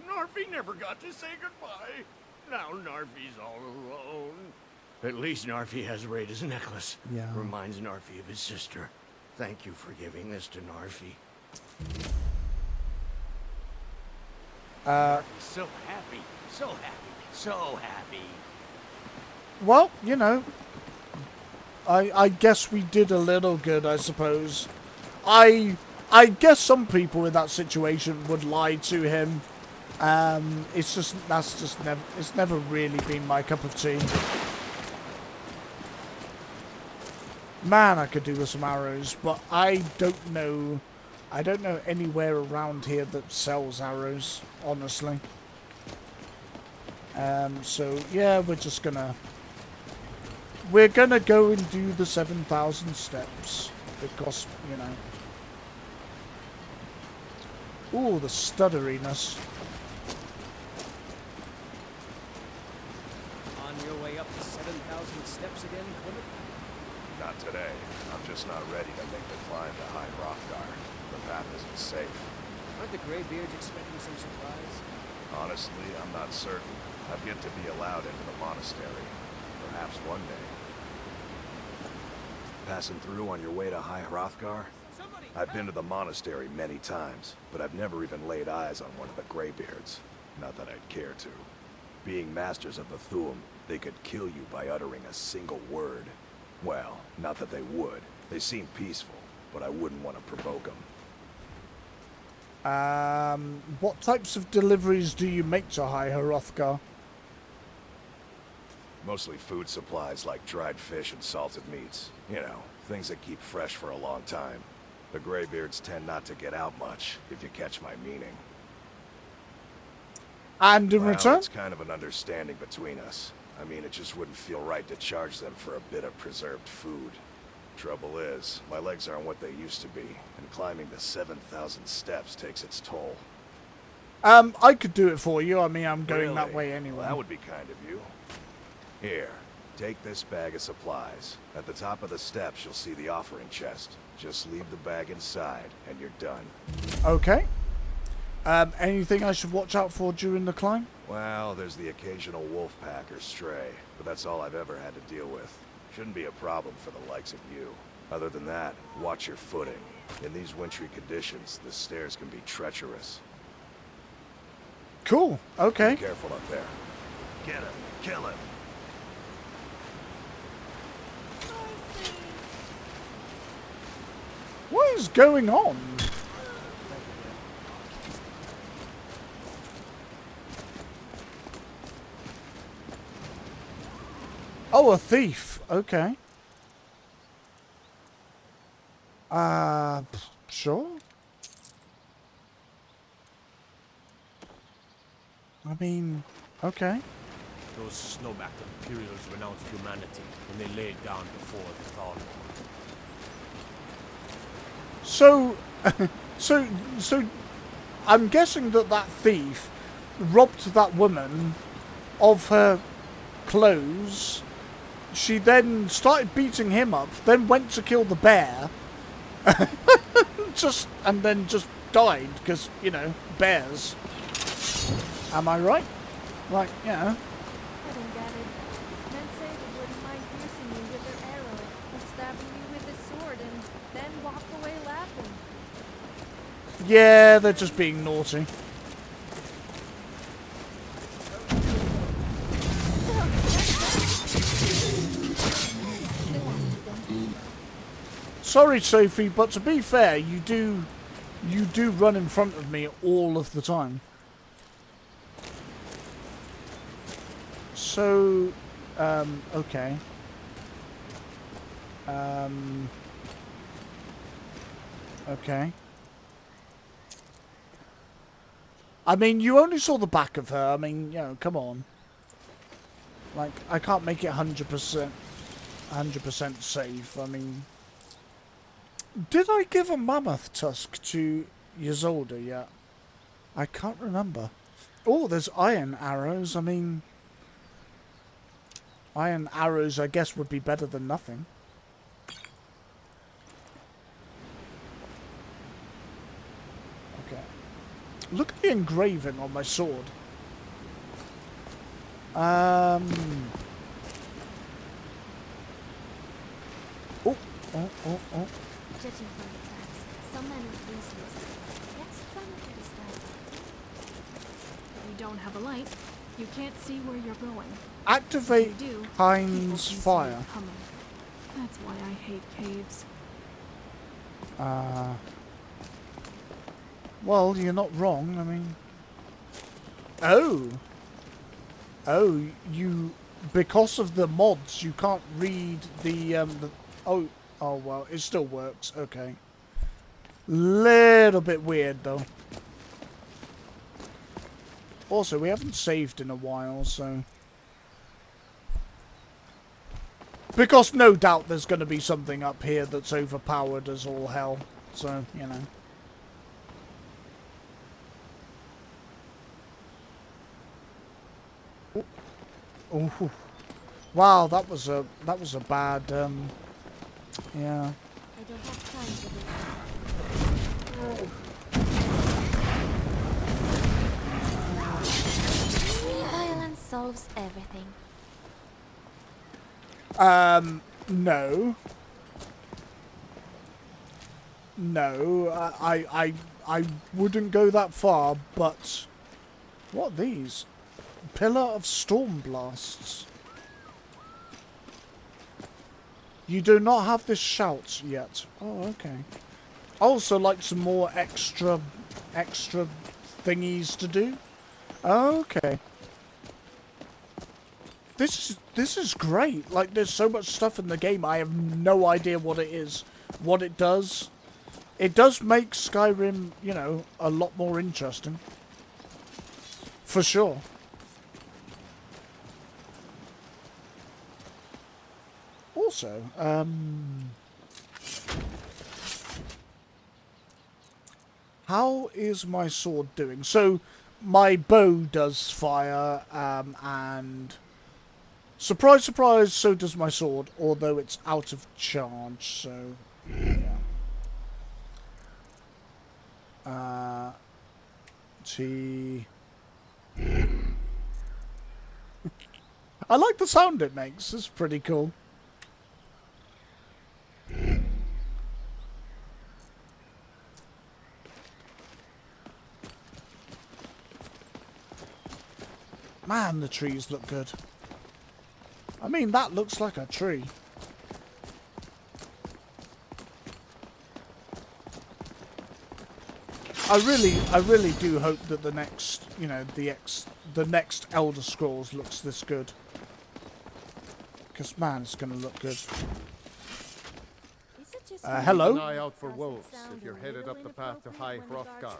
Narfi never got to say goodbye. Now Narfi's all alone. At least Narfi has Rita's necklace. Yeah. Reminds Narfi of his sister. Thank you for giving this to Narfi. Narfi's so happy. So happy. Well, I guess we did a little good, I suppose. I guess some people in that situation would lie to him. It's never really been my cup of tea. Man, I could do with some arrows, but I don't know I don't know anywhere around here that sells arrows, honestly. So yeah, we're gonna go and do the 7,000 steps because, you know. Ooh, the stutteriness. On your way up the 7,000 steps again, Clement? Not today. I'm just not ready to make the climb to High Hrothgar. The path isn't safe. Aren't the Greybeards expecting some surprise? Honestly, I'm not certain. I've yet to be allowed into the monastery. Perhaps one day. Passing through on your way to High Hrothgar? I've been to the monastery many times, but I've never even laid eyes on one of the Greybeards. Not that I'd care to. Being masters of the Thu'um, they could kill you by uttering a single word. Well, not that they would. They seem peaceful, but I wouldn't want to provoke them. What types of deliveries do you make to High Hrothgar? Mostly food supplies like dried fish and salted meats. You know, things that keep fresh for a long time. The Greybeards tend not to get out much, if you catch my meaning. And in well, return? It's kind of an understanding between us. I mean, it just wouldn't feel right to charge them for a bit of preserved food. Trouble is, my legs aren't what they used to be, and climbing the 7,000 steps takes its toll. I could do it for you. I mean, I'm going that Really? way anyway. Well, that would be kind of you. Here, take this bag of supplies. At the top of the steps, you'll see the offering chest. Just leave the bag inside, and you're done. Okay. Anything I should watch out for during the climb? Well, there's the occasional wolf pack or stray, but that's all I've ever had to deal with. Shouldn't be a problem for the likes of you. Other than that, watch your footing. In these wintry conditions, the stairs can be treacherous. Cool. Okay. Be careful up there. Get him. Kill him. What is going on? Oh, a thief. Okay. Sure. I mean, okay. Those snowbacked Imperials renounced humanity when they laid down before the Thaw. So, I'm guessing that thief robbed that woman of her clothes. She then started beating him up, then went to kill the bear, and then just died because, you know, bears. Am I right? Like, yeah. I don't get it. Men say they wouldn't mind piercing you with their arrow, or stabbing you with a sword, and then walk away laughing. Yeah, they're just being naughty. Sorry, Sophie, but to be fair, you do run in front of me all of the time. So, okay. Okay. I mean, you only saw the back of her. I mean, you know, come on. Like, I can't make it 100% safe. I mean, did I give a mammoth tusk to Ysolda yet? I can't remember. Oh, there's iron arrows. I mean, iron arrows, I guess, would be better than nothing. Okay. Look at the engraving on my sword. Oh, oh, oh, oh. Judging from the tracks, some men with resources. Let's run to the sky. You don't have a light. You can't see where you're going. Activate If you do, Hein's people can see fire. it coming. That's why I hate caves. Well, you're not wrong. I mean, oh, you, because of the mods, you can't read the oh, well, it still works. Okay. Little bit weird, though. Also, we haven't saved in a while, so... Because no doubt there's going to be something up here that's overpowered as all hell. So, you know. Oh. Wow, that was a bad, yeah. I don't have time for this. Violence solves everything. No. No, I wouldn't go that far, but... What are these? Pillar of Storm Blasts. You do not have this shout yet. Oh, okay. Also like some more extra thingies to do. Okay. This is great. Like, there's so much stuff in the game. I have no idea what it is, what it does. It does make Skyrim, you know, a lot more interesting. For sure. Also, how is my sword doing? So, my bow does fire, and... Surprise, surprise, so does my sword, although it's out of charge, so... Yeah. T... I like the sound it makes, it's pretty cool. Man, the trees look good. I mean, that looks like a tree. I really do hope that the next, you know, the next Elder Scrolls looks this good. Because, man, it's going to look good. Hello? Keep an eye out for wolves if you're headed up the path to High Hrothgar.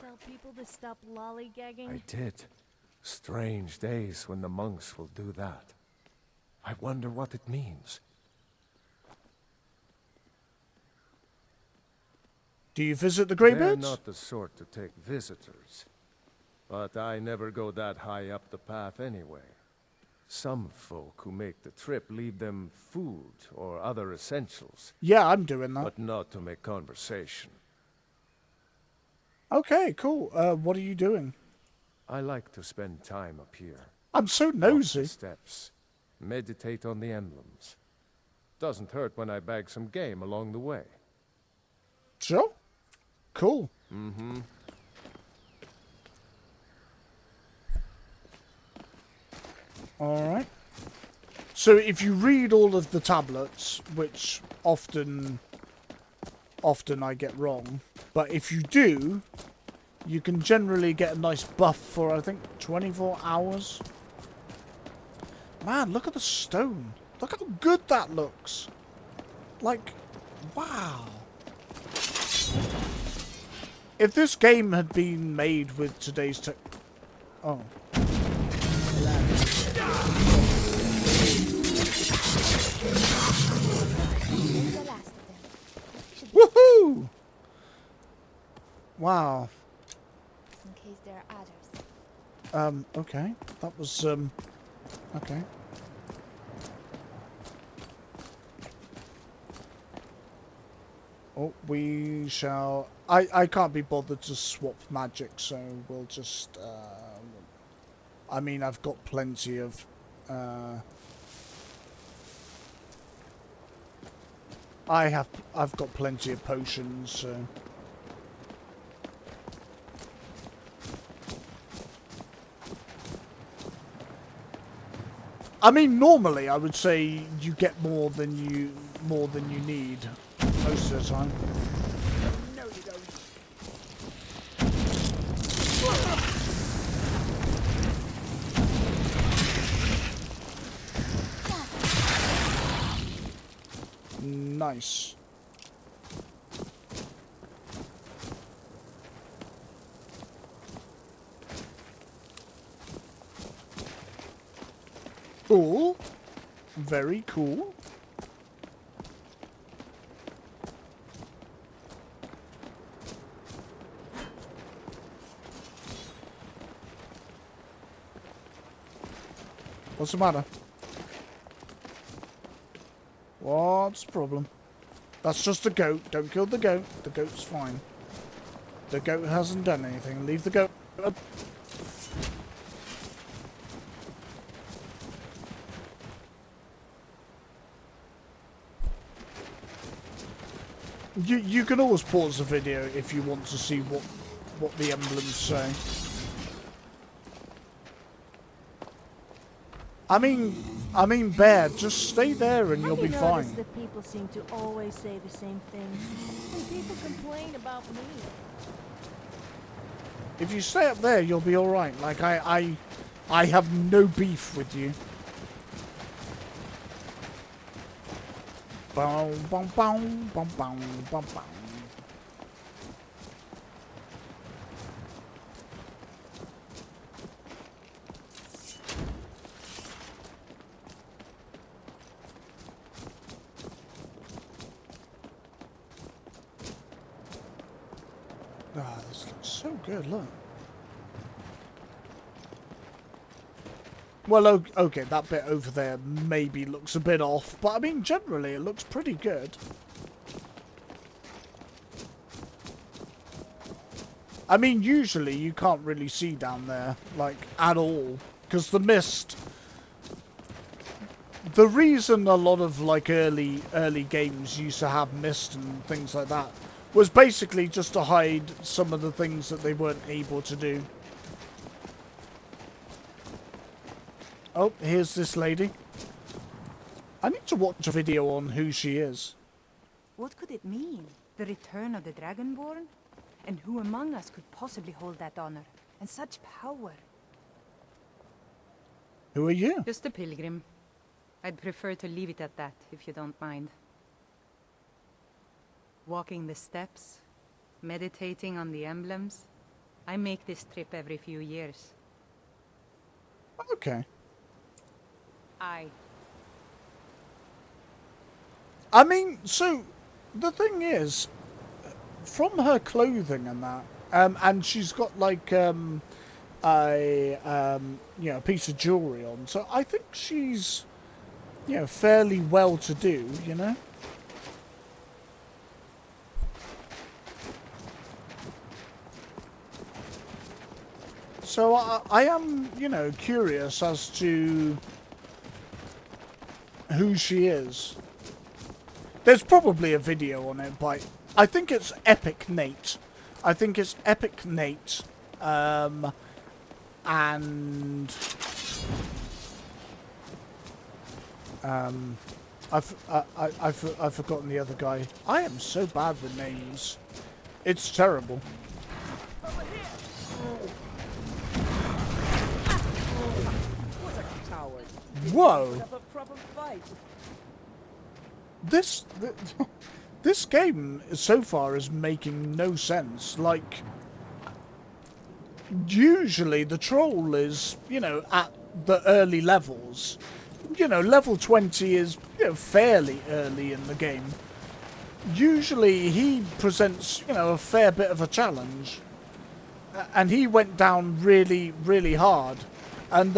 I did. Strange days when the monks will do that. I wonder what it means. Do you visit the Greybeards? They're not the sort to take visitors. But I never go that high up the path anyway. Some folk who make the trip leave them food or other essentials. Yeah, I'm doing that. But not to make conversation. Okay, cool. What are you doing? I like to spend time up here. I'm so nosy. Walk the steps. Meditate on the emblems. Doesn't hurt when I bag some game along the way. Sure. Cool. Mm-hmm. Alright. So if you read all of the tablets, which often I get wrong, but if you do, you can generally get a nice buff for, I think, 24 hours. Man, look at the stone. Look how good that looks. Like, wow. If this game had been made with today's tech... Oh. Woohoo! Wow. In case there are others. Okay. That was, okay. Oh, we shall... I can't be bothered to swap magic, so we'll just, I mean, I've got plenty of, I've got plenty of potions, so... I mean, normally I would say you get more than you need most of the time. No, you don't. Nice. Cool. Very cool. What's the matter? What's the problem? That's just a goat. Don't kill the goat. The goat's fine. The goat hasn't done anything. Leave the goat. You can always pause the video if you want to see what the emblems say. I mean, Bear, just stay there and you'll be fine. That people seem to always say the same things, and people complain about me. If you stay up there, you'll be all right. Like I have no beef with you. Bow, bow, bow, bow, bow, bow, bow. Ah, this looks so good, look. Well, okay, that bit over there maybe looks a bit off, but I mean, generally, it looks pretty good. I mean, usually you can't really see down there, like, at all, because the mist... The reason a lot of, like, early games used to have mist and things like that was basically just to hide some of the things that they weren't able to do. Oh, here's this lady. I need to watch a video on who she is. What could it mean? The return of the Dragonborn? And who among us could possibly hold that honor? And such power? Who are you? Just a pilgrim. I'd prefer to leave it at that, if you don't mind. Walking the steps, meditating on the emblems. I make this trip every few years. Okay. I mean, so, the thing is, from her clothing and that, and she's got like, you know, a piece of jewellery on, so I think she's, you know, fairly well-to-do, you know? So I am, you know, curious as to who she is. There's probably a video on it, but I think it's Epic Nate. I think it's Epic Nate, and I've forgotten the other guy. I am so bad with names. It's terrible. Whoa! This game so far is making no sense. Like, usually the troll is, you know, at the early levels. You know, level 20 is, you know, fairly early in the game. Usually he presents, you know, a fair bit of a challenge. And he went down really, really hard. And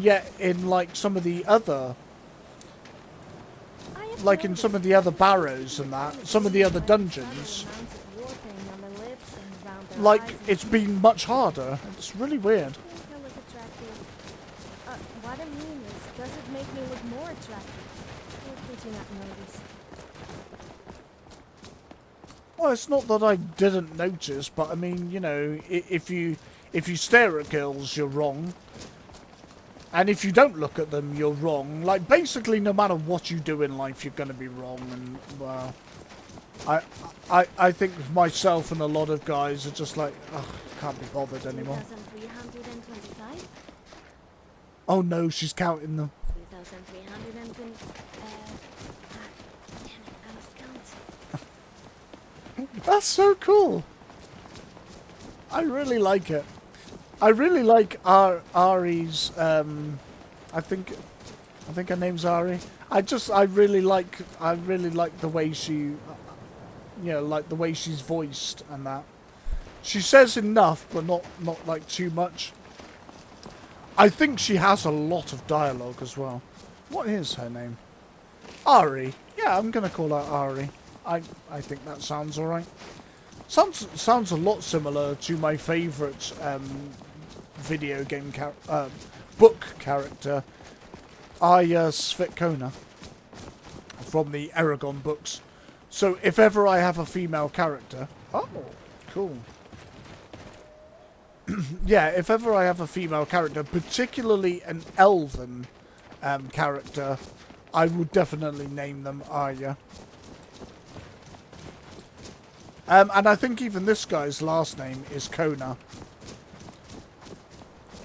yet in like some of the other, like in some of the other barrows and that, some of the other dungeons, like it's been much harder. It's really weird. What I mean is, does it make me look more attractive? Or did you not notice? Well, it's not that I didn't notice, but I mean, you know, if you stare at girls, you're wrong. And if you don't look at them, you're wrong. Like, basically, no matter what you do in life, you're going to be wrong. And, well, I think myself and a lot of guys are just like, ugh, can't be bothered anymore. 2,325? Oh, no, she's counting them. 2,320. Damn it, I lost count. That's so cool. I really like it. I really like Ari's, I think I think her name's Ari. I really like the way she, you know, like the way she's voiced and that. She says enough, but not like too much. I think she has a lot of dialogue as well. What is her name? Ari. Yeah, I'm gonna call her Ari. I think that sounds alright. Sounds a lot similar to my favourite video game book character, Arya Svetkona, from the Aragon books. So if ever I have a female character, oh, cool. Yeah, if ever I have a female character, particularly an elven character, I would definitely name them Arya. And I think even this guy's last name is Kona.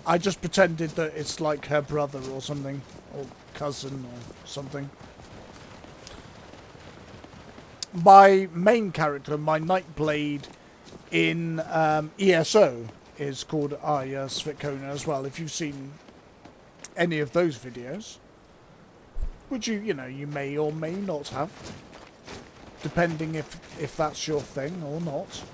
I just pretended that it's like her brother or something, or cousin or something. My main character, my Nightblade in ESO, is called Arya Svetkona as well. If you've seen any of those videos, which you know, you may or may not have, depending if that's your thing or not.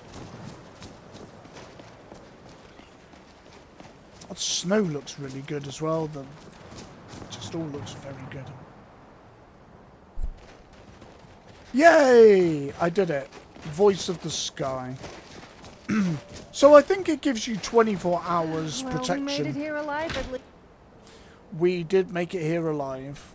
The snow looks really good as well. It just all looks very good. Yay! I did it. Voice of the Sky. So I think it gives you 24 hours protection. We made it here alive at least. We did make it here alive.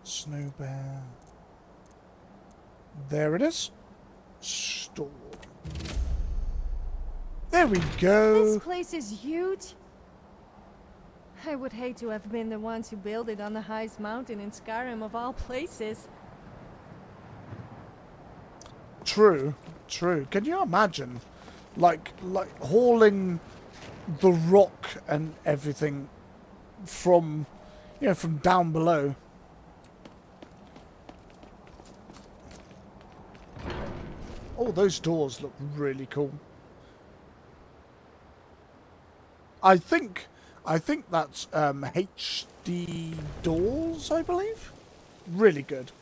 Snow bear. There it is. Store. There we go. This place is huge. I would hate to have been the ones who built it on the highest mountain in Skyrim of all places. True, true. Can you imagine, like hauling the rock and everything from, you know, from down below? Oh, those doors look really cool. I think that's HD doors, I believe. Really good.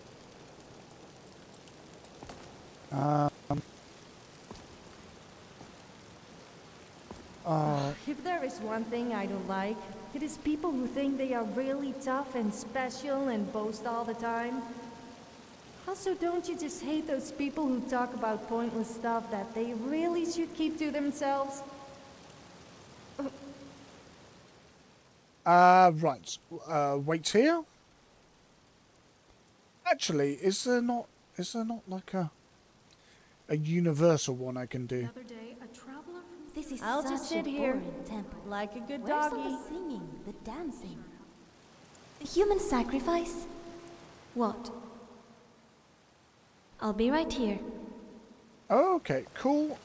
If there is one thing I don't like, it is people who think they are really tough and special and boast all the time. Also, don't you just hate those people who talk about pointless stuff that they really should keep to themselves? Right. Wait here. Actually, is there not like a universal one I can do? The other day, a traveler from This is I'll such just a sit here, boring temple. like a good Where's all doggy. the singing, the dancing? The human sacrifice? What? I'll be right here. Okay, cool.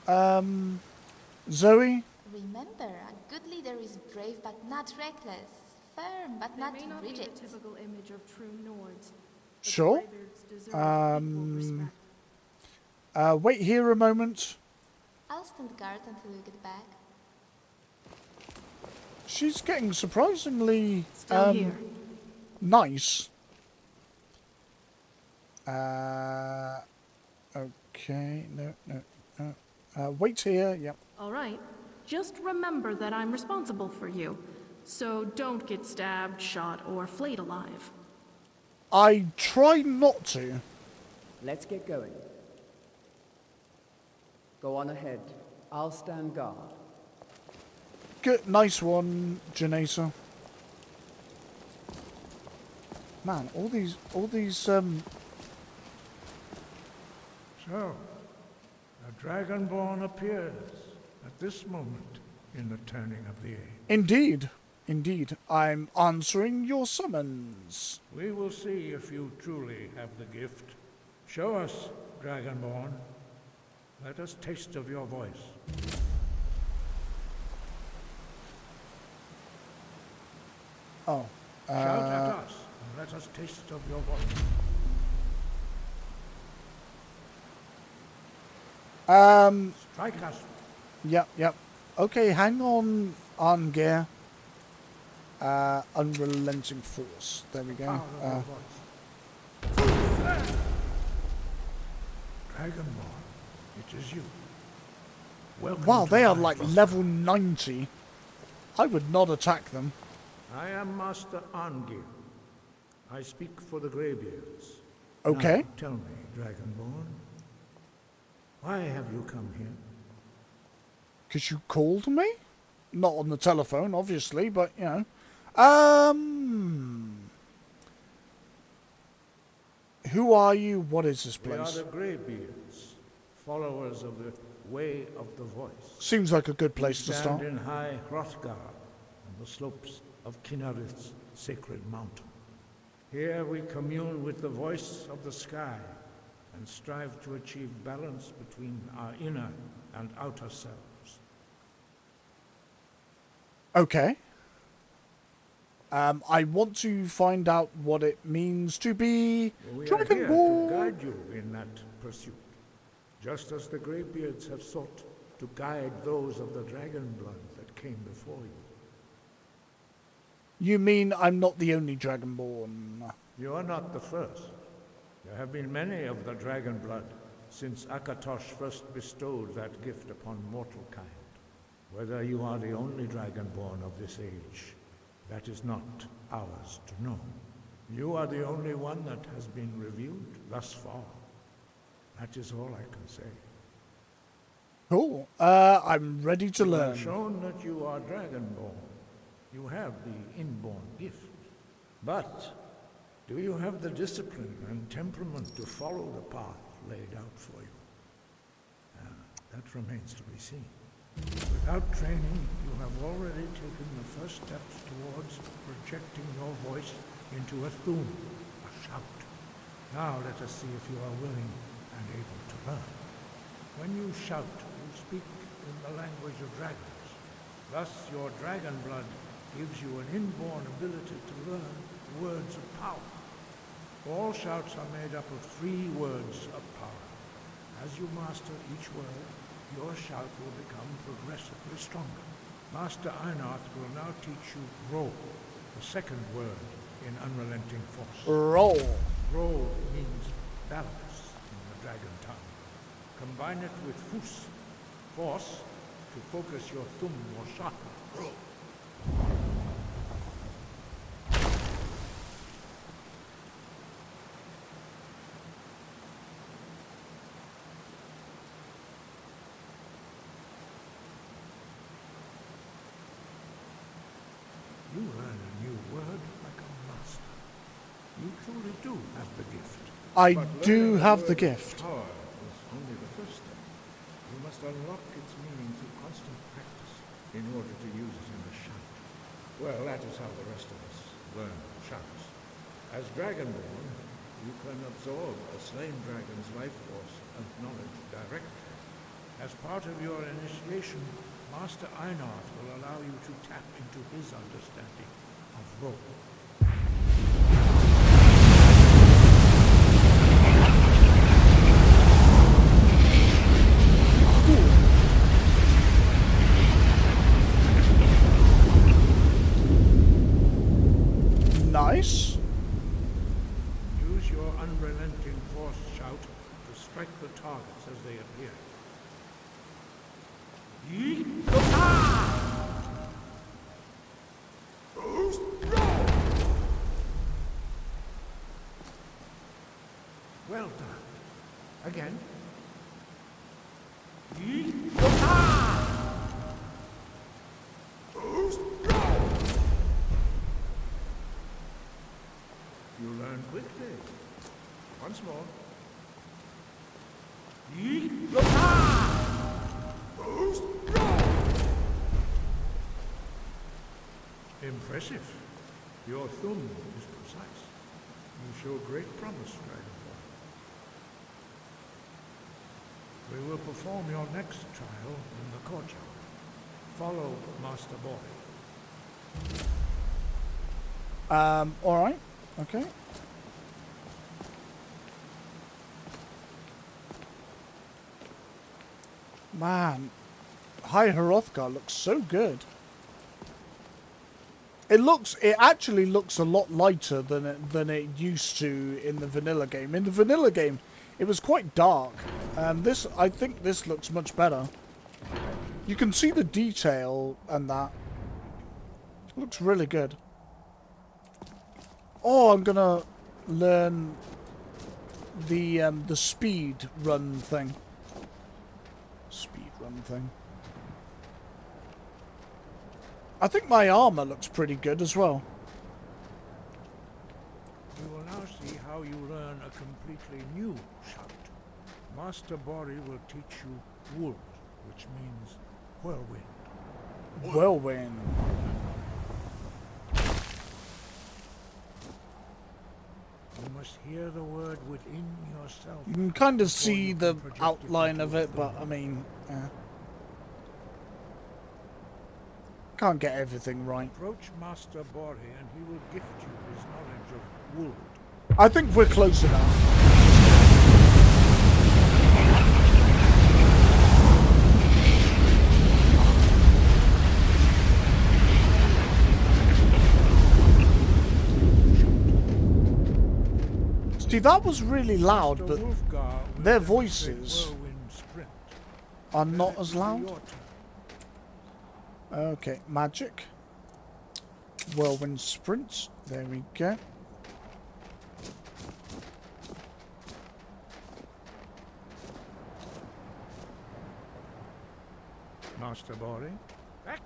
Zoe? Remember, a good leader is brave but not reckless, firm but They not may not rigid. be the typical image of true Nords. but Sure. Greybeards deserve equal respect. Wait here a moment. I'll stand guard until you get back. She's getting surprisingly Still here. nice. Okay, no. Wait here, yep. All right. Just remember that I'm responsible for you. So don't get stabbed, shot, or flayed alive. I try not to. Let's get going. Go on ahead. I'll stand guard. Good, nice one, Janesa. Man, all these, So, a Dragonborn appears at this moment in the turning of the age. Indeed. I'm answering your summons. We will see if you truly have the gift. Show us, Dragonborn. Let us taste of your voice. Oh, Shout at us, and let us taste of your voice. Strike us. Yep. Okay, hang on, Arngeir. Unrelenting force. There we go. Power of your voice. Dragonborn, it is you. Welcome Wow, to they are my like Hrothgar. level 90. I would not attack them. I am Master Arngeir. I speak for the Greybeards. Okay. Now, tell me, Dragonborn, why have you come here? Because you called me? Not on the telephone, obviously, but, you know. Who are you? What is this We are place? the Greybeards, followers of the Way of the Voice. Seems like a good place We to stand start. in high Hrothgar, on the slopes of Kinarith's sacred mountain. Here we commune with the voice of the sky and strive to achieve balance between our inner and outer selves. Okay. I want to find out what it means to be We are here to Dragonborn. guide you in that pursuit, just as the Greybeards have sought to guide those of the dragon blood that came before you. You mean I'm not the only Dragonborn? You are not the first. There have been many of the dragon blood since Akatosh first bestowed that gift upon mortal kind. Whether you are the only dragonborn of this age, that is not ours to know. You are the only one that has been revealed thus far. That is all I can say. Cool. I'm ready to You learn. have shown that you are dragonborn. You have the inborn gift. But do you have the discipline and temperament to follow the path laid out for you? That remains to be seen. Without training, you have already taken the first steps towards projecting your voice into a thum, a shout. Now let us see if you are willing and able to learn. When you shout, you speak in the language of dragons. Thus, your dragon blood gives you an inborn ability to learn words of power. All shouts are made up of 3 words of power. As you master each word, your shout will become progressively stronger. Master Einarth will now teach you roll, the second word in unrelenting force. Roll. Roll means balance in the dragon tongue. Combine it with fus, force, to focus your thumb more sharply. Roll. You learn a new word like a master. You truly do have the gift. I But do learning have the word gift. Power is only the first step. You must unlock its meaning through constant practice in order to use it in a shout. Well, that is how the rest of us learn shouts. As Dragonborn, you can absorb a slain dragon's life force and knowledge directly. As part of your initiation, Master Einarth will allow you to tap into his understanding of roll. Nice. Use your unrelenting force shout to strike the targets as they appear. Well done. Again. You learn quickly. Once more. Impressive. Your thumb is precise. You show great promise, Dragonborn. We will perform your next trial in the courtyard. Follow Master Boy. Alright. Okay. Man, High Hrothgar looks so good. It actually looks a lot lighter than it used to in the vanilla game. In the vanilla game, it was quite dark. I think this looks much better. You can see the detail and that. It looks really good. Oh, I'm gonna learn the speed run thing. Speed run thing. I think my armor looks pretty good as well. You will now see how you learn a completely new shout. Master Bori will teach you Wold, which means whirlwind. Whirlwind. You must hear the word within yourself. You can kind of see the outline of it, but I mean, can't get everything right. Approach Master Bori and he will gift you his knowledge of Wold. I think we're close enough. See, that was really loud, but their voices are not as loud. Okay, magic. Whirlwind sprint. There we go. Master Bori. X.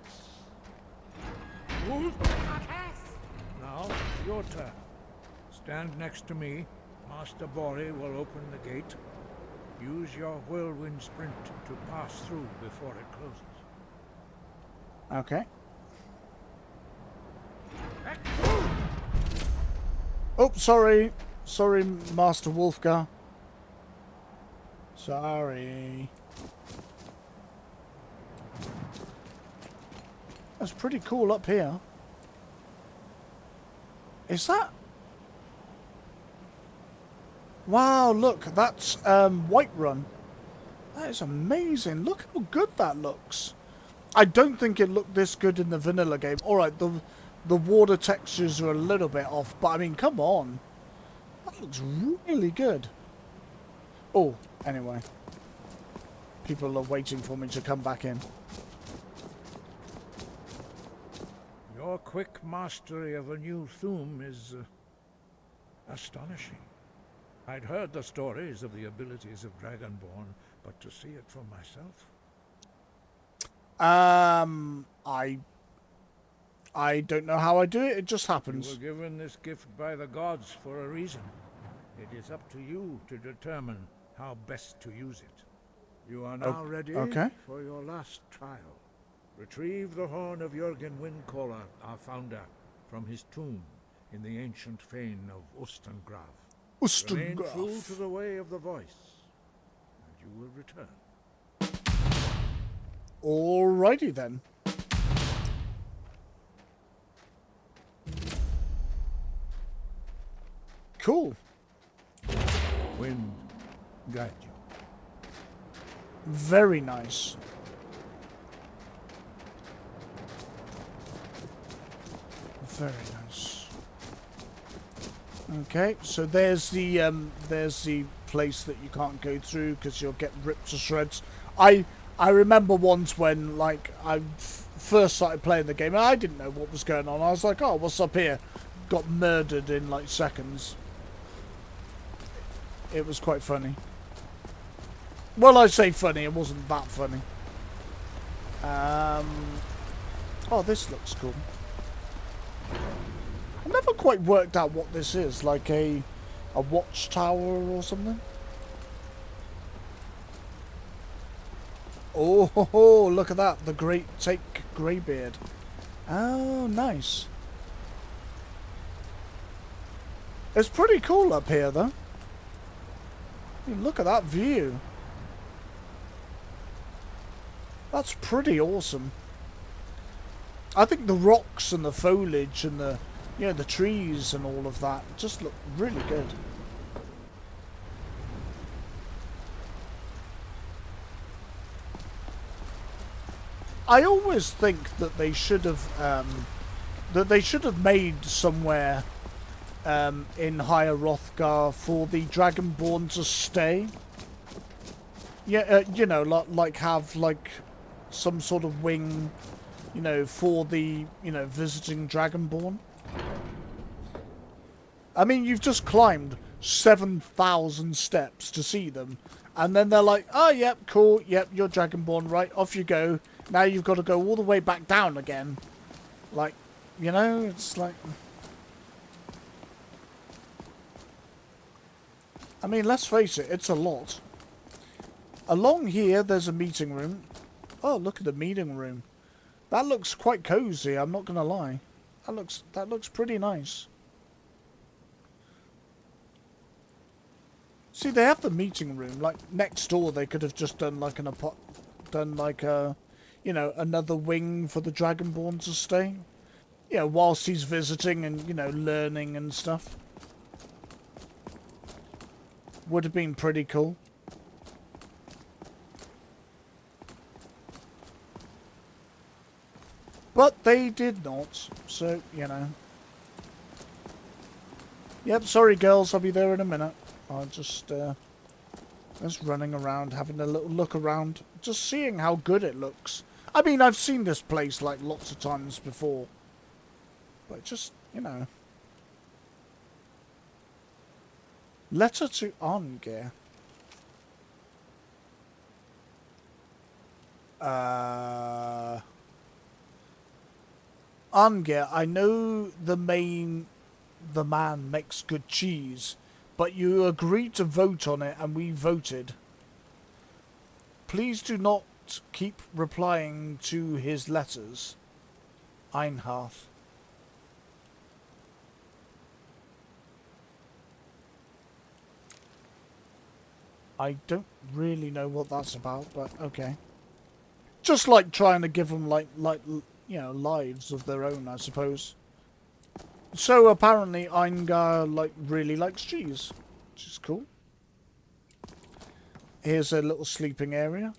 Now, your turn. Stand next to me. Master Bori will open the gate. Use your whirlwind sprint to pass through before it closes. Okay. Oh, sorry. Sorry, Master Wolfgar. Sorry. That's pretty cool up here. Is that... Wow, look, that's Whiterun. That is amazing. Look how good that looks. I don't think it looked this good in the vanilla game. Alright, the water textures are a little bit off, but I mean, come on. That looks really good. Oh, anyway. People are waiting for me to come back in. Your quick mastery of a new Thuum is astonishing. I'd heard the stories of the abilities of Dragonborn, but to see it for myself... I don't know how I do it, it just happens. You were given this gift by the gods for a reason. It is up to you to determine how best to use it. You are now ready for your last trial. Retrieve the horn of Jürgen Windcaller, our founder, from his tomb in the ancient fane of Ustengrav. Remain true to the way of the voice, and you will return. Alrighty then. Cool. Wind guide you. Very nice. Very nice. Okay, so there's the place that you can't go through because you'll get ripped to shreds. I remember once when like I first started playing the game and I didn't know what was going on. I was like, oh, what's up here? Got murdered in like seconds. It was quite funny. Well, I say funny, it wasn't that funny. Oh, this looks cool. I never quite worked out what this is, like a watchtower or something. Oh, look at that, the Great Take Greybeard. Oh, nice. It's pretty cool up here, though. I mean, look at that view. That's pretty awesome. I think the rocks and the foliage and you know, the trees and all of that just look really good. I always think that they should have made somewhere in Higher Hrothgar for the Dragonborn to stay. Yeah, you know, like have like some sort of wing, you know, for the, you know, visiting Dragonborn. I mean, you've just climbed 7,000 steps to see them, and then they're like, "Oh, yep, cool, yep, you're Dragonborn, right? Off you go." Now you've got to go all the way back down again. Like, you know, it's like... I mean, let's face it, it's a lot. Along here, there's a meeting room. Oh, look at the meeting room. That looks quite cozy, I'm not going to lie. That looks pretty nice. See, they have the meeting room. Like, next door, they could have just done like a, you know, another wing for the Dragonborn to stay. You know, whilst he's visiting and, you know, learning and stuff. Would have been pretty cool. But they did not, so, you know. Yep, sorry girls, I'll be there in a minute. I'll just running around, having a little look around, just seeing how good it looks. I mean, I've seen this place, like, lots of times before. But just, you know. Letter to Arngir. Arngir, I know the man makes good cheese, but you agreed to vote on it and we voted. Please do not keep replying to his letters. Einharth. I don't really know what that's about, but okay. Just like trying to give them like you know, lives of their own, I suppose. So apparently Eingar like really likes cheese, which is cool. Here's a little sleeping area.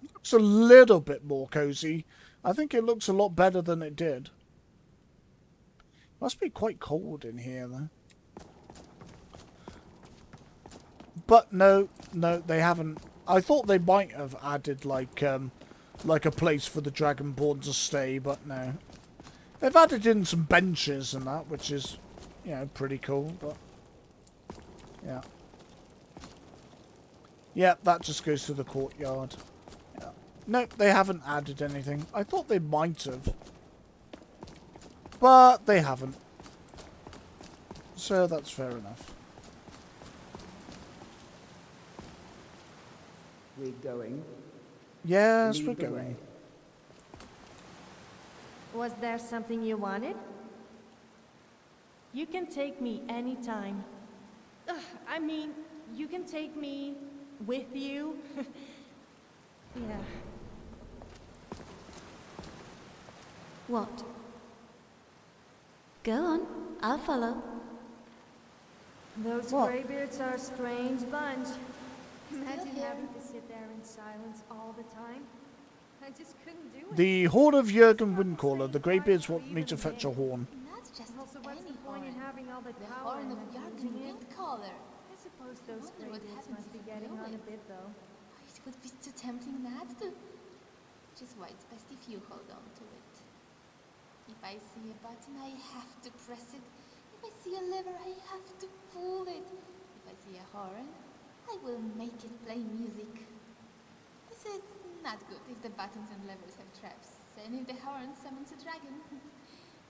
Looks a little bit more cozy. I think it looks a lot better than it did. Must be quite cold in here though. But no, they haven't. I thought they might have added like a place for the Dragonborn to stay, but no. They've added in some benches and that, which is, you know, pretty cool, but yeah. Yeah, that just goes to the courtyard. Yeah. Nope, they haven't added anything. I thought they might have. But they haven't. So that's fair enough. We're going. Yes, we're Lead the going. way. Was there something you wanted? You can take me anytime. I mean, you can take me with you. Yeah. What? Go on, I'll follow. Those What? graybeards are a strange bunch. Imagine here. having to sit there in silence all the time. I just couldn't do it. The Horn of Jurgen Windcaller. The Greybeards want me to fetch a horn. Not just Also, what's any the point in horn. having all the The power horn and of not Yarkin using it? Windcaller. I suppose those wonder what graybeards happens must be if you getting blow on a it. bit, though. It would be too tempting not to. Which is why it's best if you hold on to it. If I see a button, I have to press it. If I see a lever, I have to pull it. If I see a horn, I will make it play music. This is not good if the buttons and levers have traps, and if the horn summons a dragon.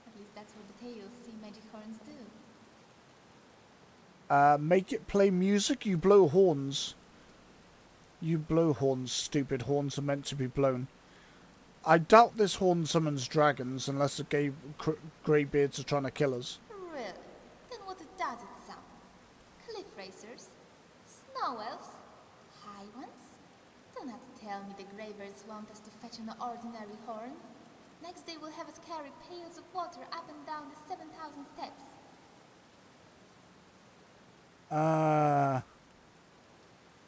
At least that's what the tales say magic horns do. Make it play music? You blow horns. You blow horns. Stupid horns are meant to be blown. I doubt this horn summons dragons unless the greybeards are trying to kill us. Really? Then what does it sound? Cliff racers? Snow elves? High ones? Do not tell me the greybeards want us to fetch an ordinary horn. Next day we'll have us carry pails of water up and down the 7,000 steps.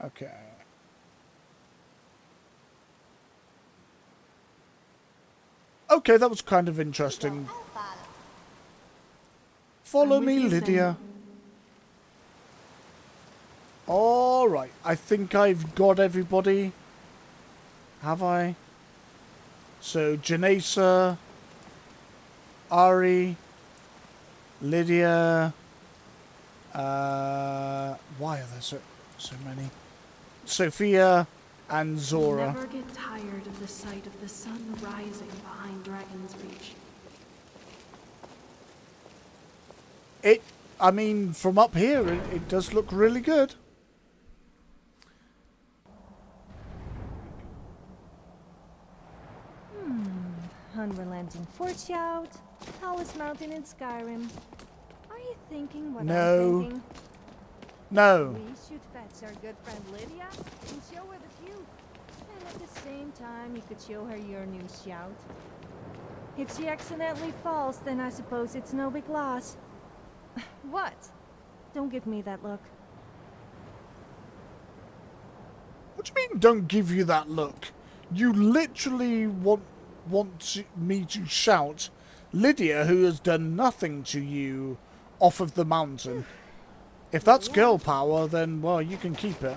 Okay. Okay, that was kind of interesting. Follow me, Lydia. Alright, I think I've got everybody. Have I? So, Janessa, Ari, Lydia, why are there so many? Sophia and Zora. Never get tired of the sight of the sun rising behind Dragon's Reach. I mean, from up here, it does look really good. Unrelenting Fortshout, tallest mountain in Skyrim. Are you thinking what No. I'm thinking? No. We should fetch our good friend Lydia and show her the view. And at the same time, you could show her your new shout. If she accidentally falls, then I suppose it's no big loss. What? Don't give me that look. What do you mean, don't give you that look? You literally want me to shout Lydia, who has done nothing to you, off of the mountain. If that's girl power, then, well, you can keep it.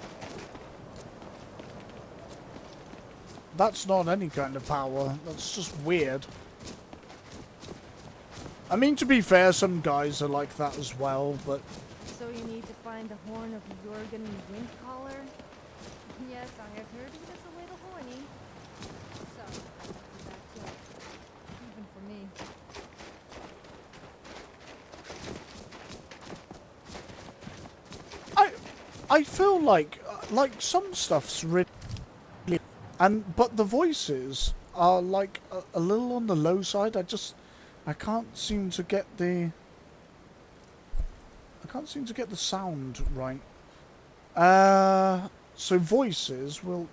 That's not any kind of power. That's just weird. I mean, to be fair, some guys are like that as well, but... So you need to find the horn of Jorgen Windcaller? Yes, I have heard he was a little horny. So, that joke. Even for me. I feel like some stuff's really... but the voices are like a little on the low side. I can't seem to get the... sound right. So voices will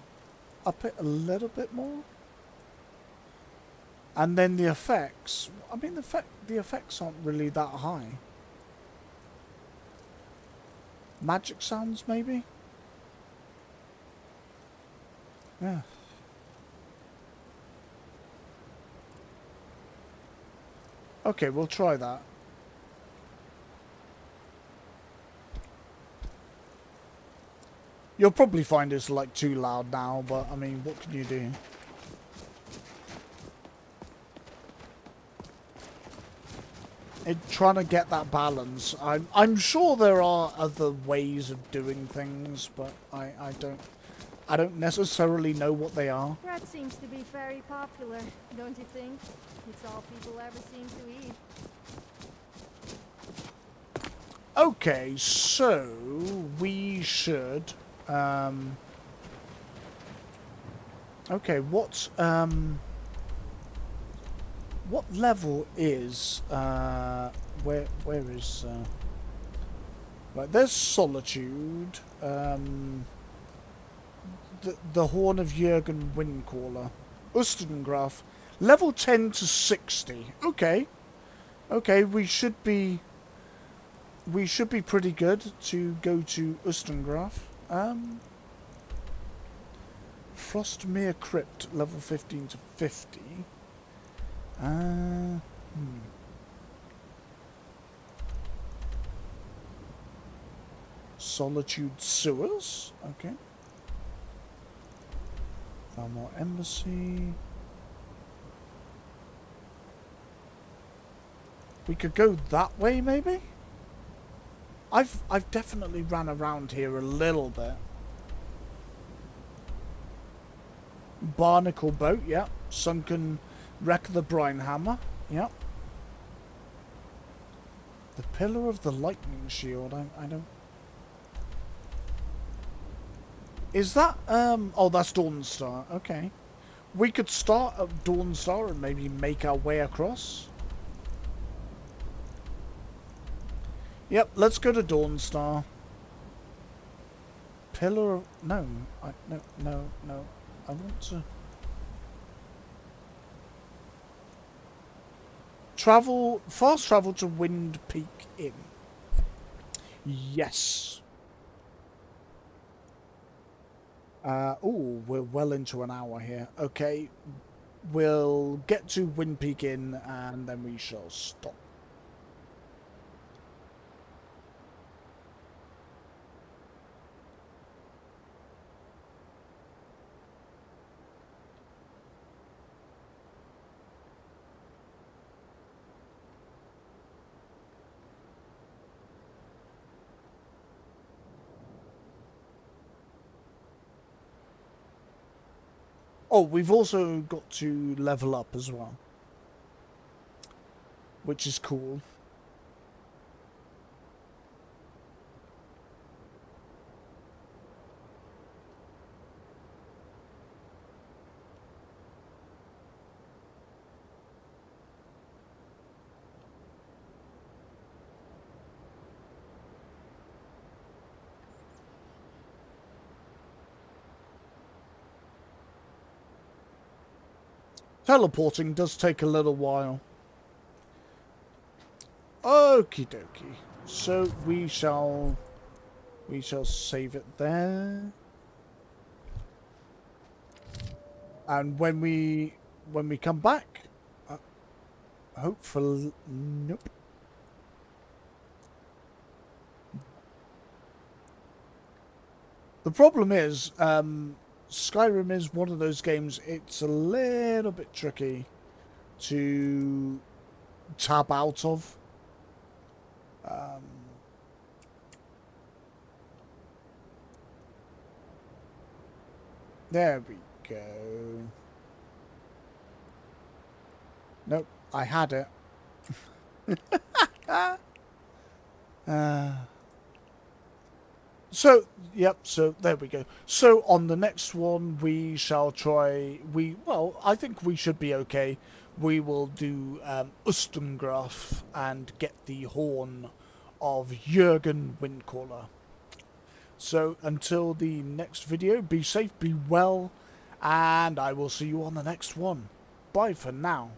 up it a little bit more. And then the effects, I mean the effects aren't really that high. Magic sounds maybe? Yeah. Okay, we'll try that. You'll probably find it's like too loud now, but I mean, what can you do? Trying to get that balance. I'm sure there are other ways of doing things, but I don't necessarily know what they are. Bread seems to be very popular, don't you think? It's all people ever seem to eat. Okay, so we should okay, what level is where is right, there's Solitude, the Horn of Jürgen Windcaller, Ustengraf, level 10 to 60. Okay, we should be pretty good to go to Ustengraf. Frostmere Crypt, level 15 to 50. Solitude Sewers. Okay. Valmore Embassy. We could go that way, maybe? I've definitely ran around here a little bit. Barnacle Boat, yeah. Sunken Wreck of the Brine Hammer, yeah. The Pillar of the Lightning Shield, I don't... Is that, oh, that's Dawnstar, okay. We could start at Dawnstar and maybe make our way across. Yep, let's go to Dawnstar. Pillar of... No, no. I want to... fast travel to Wind Peak Inn. Yes. Oh, we're well into an hour here. Okay, we'll get to Wind Peak Inn and then we shall stop. Oh, we've also got to level up as well, which is cool. Teleporting does take a little while. Okie dokie. So we shall save it there. And when we come back, hopefully, nope. The problem is, Skyrim is one of those games, it's a little bit tricky to tab out of. There we go. Nope, I had it. So, yep, so there we go. So on the next one, we shall try, well, I think we should be okay. We will do Ustengraf and get the horn of Jürgen Windcaller. So until the next video, be safe, be well, and I will see you on the next one. Bye for now.